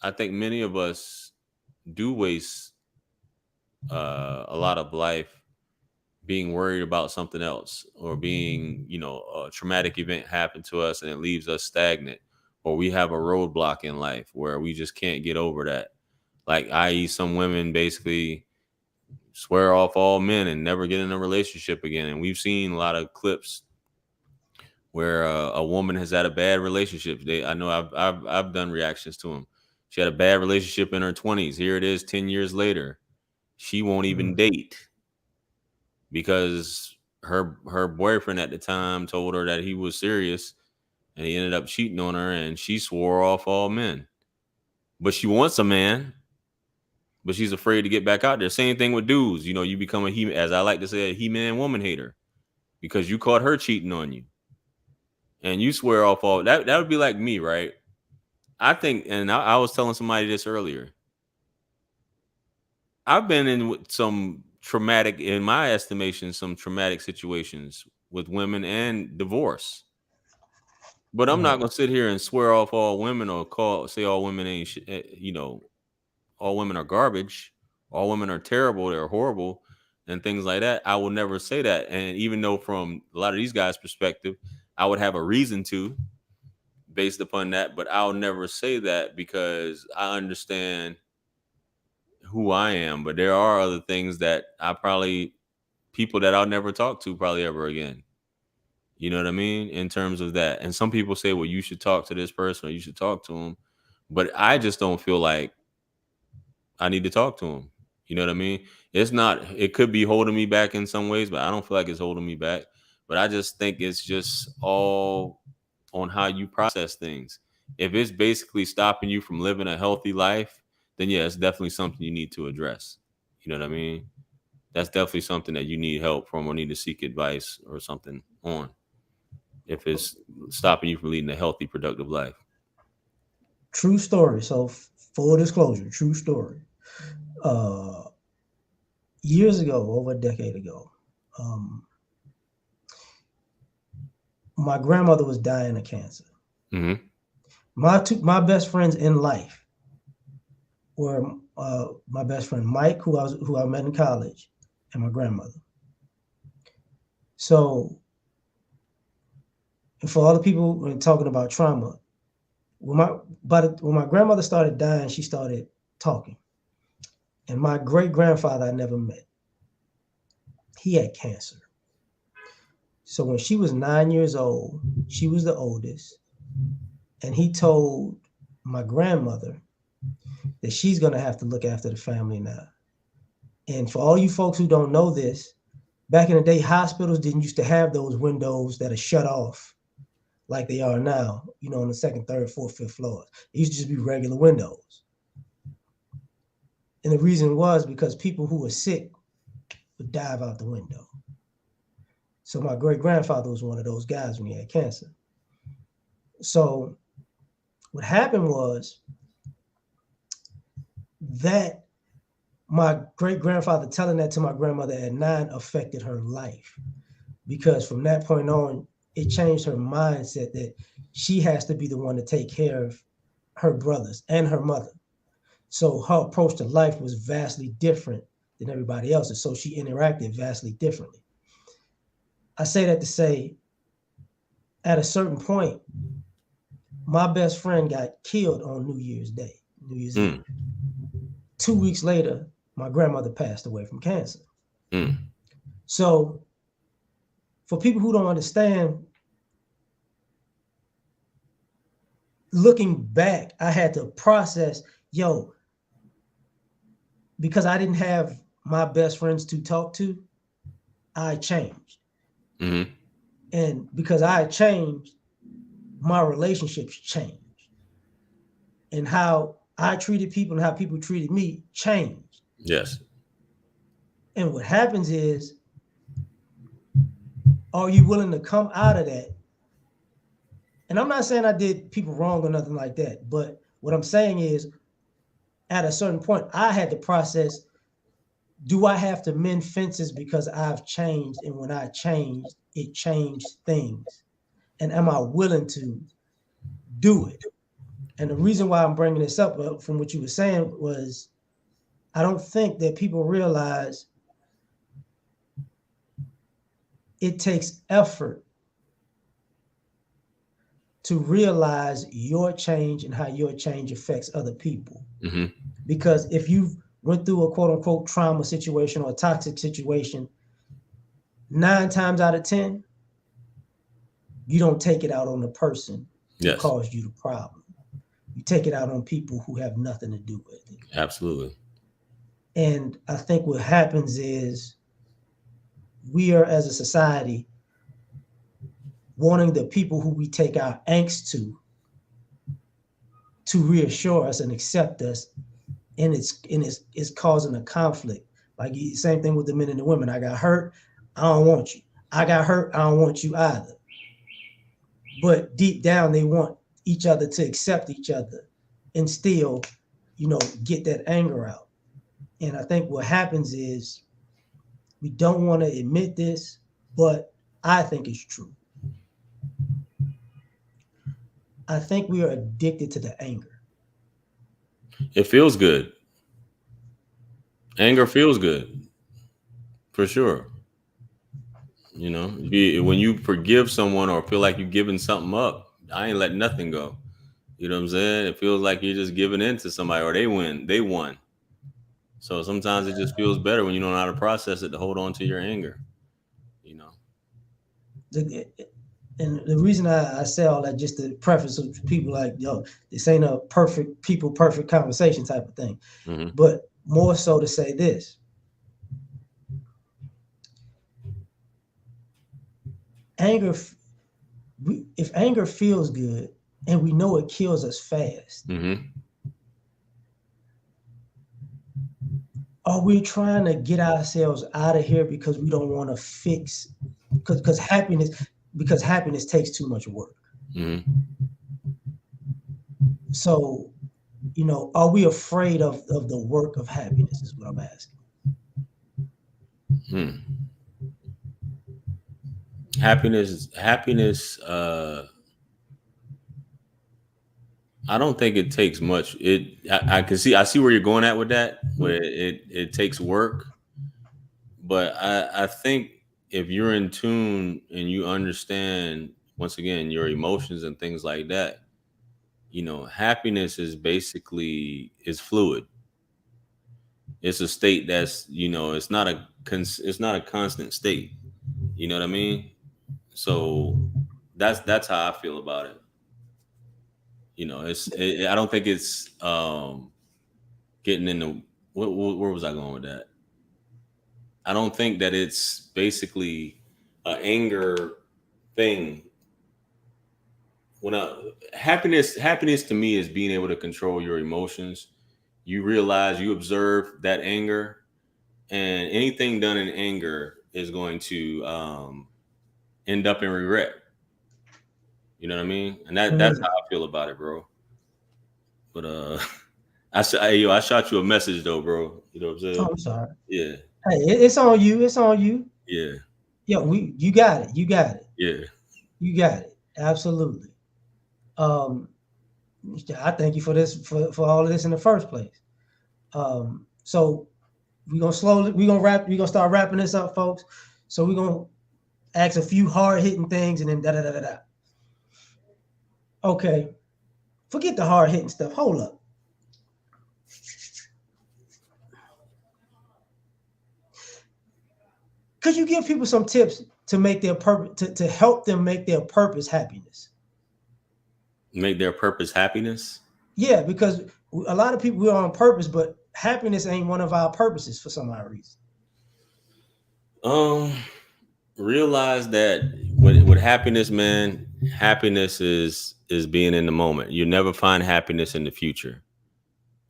I think many of us do waste a lot of life being worried about something else, or being, a traumatic event happened to us and it leaves us stagnant, or we have a roadblock in life where we just can't get over that. Like, i.e., some women basically swear off all men and never get in a relationship again. And we've seen a lot of clips where a woman has had a bad relationship. I know I've done reactions to them. She had a bad relationship in her 20s. Here it is 10 years later. She won't even date because her boyfriend at the time told her that he was serious, and he ended up cheating on her, and she swore off all men. But she wants a man, but she's afraid to get back out there. Same thing with dudes. You become as I like to say, a he-man woman hater, because you caught her cheating on you, and you swear off all that. That would be like me, right? I think, and I was telling somebody this earlier. I've been in some traumatic, in my estimation, some traumatic situations with women and divorce. But I'm not Right. gonna sit here and swear off all women, or say all women ain't, all women are garbage, all women are terrible, they're horrible. and things like that, I will never say that. And even though from a lot of these guys' perspective, I would have a reason to based upon that, but I'll never say that because I understand who I am. But there are other things that I probably people that I'll never talk to probably ever again. You know what I mean? In terms of that. And some people say, well, you should talk to this person or you should talk to him. But I just don't feel like I need to talk to him. You know what I mean? It's not, it could be holding me back in some ways, but I don't feel like it's holding me back. But I just think it's just all on how you process things. If it's basically stopping you from living a healthy life, then yeah, it's definitely something you need to address. You know what I mean? That's definitely something that you need help from or need to seek advice or something on. If it's stopping you from leading a healthy, productive life. True story. So full disclosure, true story. Uh, Years ago, over a decade ago, um, my grandmother was dying of cancer. Mm-hmm. My best friends in life were my best friend Mike, who I met in college, and my grandmother. So, and for all the people when talking about trauma, when my grandmother started dying, she started talking. And my great grandfather I never met, he had cancer. So when she was 9 years old, she was the oldest, and he told my grandmother that she's going to have to look after the family now. And for all you folks who don't know this, back in the day, hospitals didn't used to have those windows that are shut off like they are now, on the second, third, fourth, fifth floors. It used to just be regular windows. And the reason was because people who were sick would dive out the window. So my great grandfather was one of those guys when he had cancer. So what happened was that my great grandfather telling that to my grandmother at 9 affected her life, because from that point on, it changed her mindset that she has to be the one to take care of her brothers and her mother. So her approach to life was vastly different than everybody else's. So she interacted vastly differently. I say that to say, at a certain point, my best friend got killed on New Year's Day, New Year's Eve. 2 weeks later, my grandmother passed away from cancer. So for people who don't understand, looking back, I had to process, because I didn't have my best friends to talk to, I changed. Mm-hmm. And because I changed, my relationships changed. And how I treated people and how people treated me changed. Yes. And what happens is, are you willing to come out of that? And I'm not saying I did people wrong or nothing like that, but what I'm saying is, at a certain point, I had to process, do I have to mend fences because I've changed? And when I changed, it changed things. And am I willing to do it? And the reason why I'm bringing this up from what you were saying was, I don't think that people realize it takes effort to realize your change and how your change affects other people. Mm-hmm. Because if you went through a quote unquote trauma situation or a toxic situation, 9 times out of 10, you don't take it out on the person who caused you the problem. You take it out on people who have nothing to do with it. Absolutely. And I think what happens is, we are, as a society, wanting the people who we take our angst to reassure us and accept us, and it's causing a conflict. Like, same thing with the men and the women. I got hurt, I don't want you. I got hurt, I don't want you either. But deep down, they want each other to accept each other and still, get that anger out. And I think what happens is, we don't want to admit this, but I think it's true. I think we are addicted to the anger. It feels good. Anger feels good. For sure. When you forgive someone or feel like you're giving something up, I ain't letting nothing go. You know what I'm saying? It feels like you're just giving in to somebody, or they won. So sometimes it just feels better when you don't know how to process it to hold on to your anger. You know. And the reason I say all that, just to preface of people like, yo, this ain't a perfect conversation type of thing, but more so to say this. Anger, if anger feels good and we know it kills us fast, are we trying to get ourselves out of here because we don't want to fix, because happiness takes too much work. So, are we afraid of the work of happiness is what I'm asking. Happiness, I don't think it takes much. I see where you're going at with that, where it takes work. But I think if you're in tune and you understand, once again, your emotions and things like that, happiness is basically is fluid. It's a state that's, it's not a constant state. You know what I mean? So that's how I feel about it. I don't think it's getting into where was I going with that? I don't think that it's basically an anger thing. Happiness to me is being able to control your emotions. You realize, you observe that anger, and anything done in anger is going to end up in regret. You know what I mean? And that's how I feel about it, bro. But I shot you a message though, bro. You know what I'm saying? Oh, I'm sorry. Yeah. Hey, it's on you. It's on you. Yeah. Yeah, you got it. You got it. Yeah. You got it. Absolutely. I thank you for this, for all of this in the first place. So we're gonna start wrapping this up, folks. So we're gonna ask a few hard hitting things and then da da da da da. Okay. Forget the hard hitting stuff. Hold up. Could you give people some tips to make their purpose, to help them make their purpose happiness? Make their purpose happiness? Yeah, because a lot of people, we're on purpose, but happiness ain't one of our purposes for some odd reason. Realize that with happiness, man, happiness is being in the moment. You never find happiness in the future.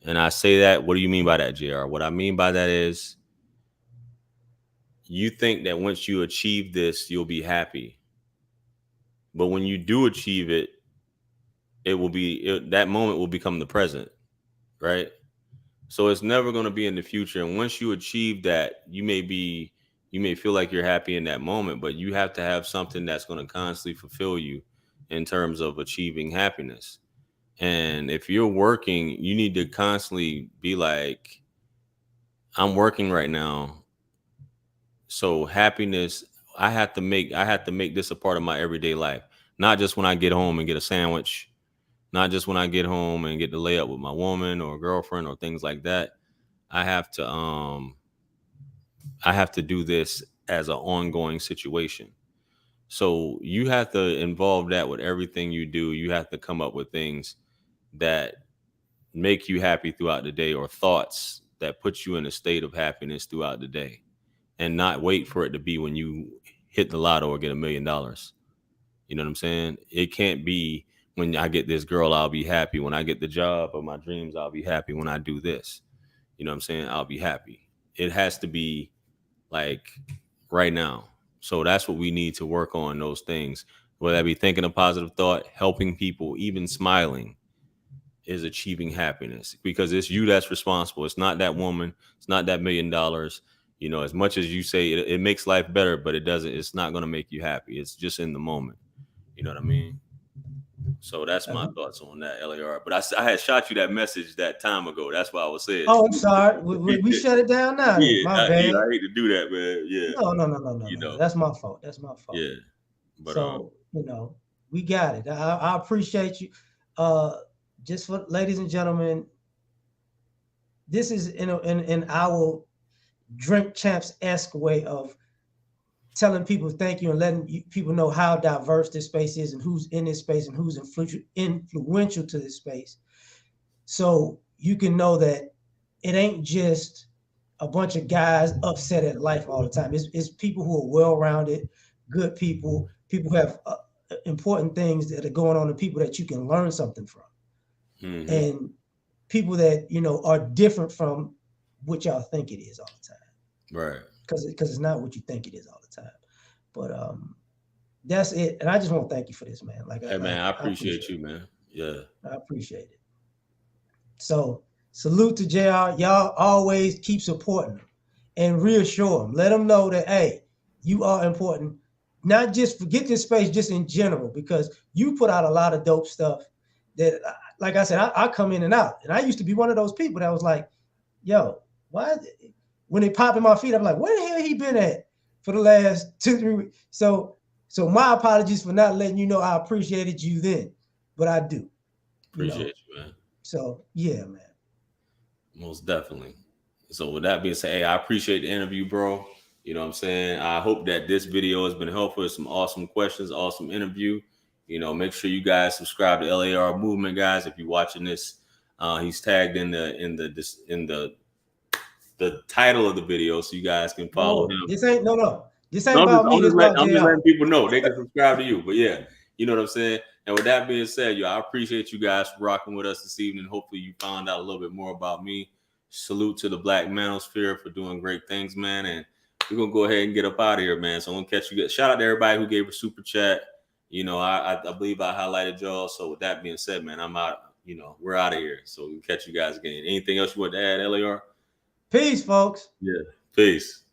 And I say that, what do you mean by that, JR? What I mean by that is, you think that once you achieve this, you'll be happy. But when you do achieve it, that moment will become the present, right? So it's never going to be in the future. And once you achieve that, you may feel like you're happy in that moment, but you have to have something that's going to constantly fulfill you in terms of achieving happiness. And if you're working, you need to constantly be like, I'm working right now. So happiness, I have to make this a part of my everyday life. Not just when I get home and get a sandwich, not just when I get home and get to lay up with my woman or girlfriend or things like that. I have to do this as an ongoing situation. So you have to involve that with everything you do. You have to come up with things that make you happy throughout the day, or thoughts that put you in a state of happiness throughout the day, and not wait for it to be when you hit the lotto or get $1 million. You know what I'm saying? It can't be when I get this girl, I'll be happy. When I get the job of my dreams, I'll be happy. When I do this, you know what I'm saying? I'll be happy. It has to be like right now. So that's what we need to work on, those things. Whether that be thinking a positive thought, helping people, even smiling, is achieving happiness, because it's you that's responsible. It's not that woman. It's not that $1 million. As much as you say it makes life better, but it's not going to make you happy. It's just in the moment. You know what I mean? So that's my thoughts on that, LAR. But I had shot you that message that time ago. That's why I was saying. Oh, I'm sorry. We shut it down now. Then. Yeah, My bad. I hate to do that, man. Yeah, No. That's my fault. That's my fault. yeah. But So we got it. I appreciate you. Just for ladies and gentlemen, this is in our Drink Champs-esque way of telling people thank you and letting people know how diverse this space is and who's in this space and who's influential to this space. So you can know that it ain't just a bunch of guys upset at life all the time. It's people who are well-rounded, good people who have important things that are going on, and people that you can learn something from. Mm-hmm. And people that, are different from what y'all think it is all the time. Right. Because it's not what you think it is all the time. But that's it. And I just want to thank you for this, man. Hey, man, I appreciate you, man. Yeah. I appreciate it. So salute to JR. Y'all always keep supporting them and reassure them. Let them know that, hey, you are important. Not just forget this space, just in general, because you put out a lot of dope stuff that, like I said, I come in and out. And I used to be one of those people that was like, yo, why? When they pop in my feet, I'm like, where the hell he been at for the last 2-3 weeks? So my apologies for not letting you know I appreciated you then, but I do. Appreciate you, man. So yeah, man. Most definitely. So with that being said, hey, I appreciate the interview, bro. You know what I'm saying? I hope that this video has been helpful. Some awesome questions, awesome interview. Make sure you guys subscribe to LAR Movement, guys. If you're watching this, he's tagged in the title of the video, so you guys can follow him. This ain't This ain't about me. This about I'm just JR. letting people know they can subscribe to you. But yeah, you know what I'm saying? And with that being said, I appreciate you guys for rocking with us this evening. Hopefully you found out a little bit more about me. Salute to the Black Manosphere for doing great things, man. And we're going to go ahead and get up out of here, man. So I'm going to catch you. Shout out to everybody who gave a super chat. I believe I highlighted y'all. So with that being said, man, I'm out. We're out of here. So we'll catch you guys again. Anything else you want to add, LAR? Peace, folks. Yeah. Peace.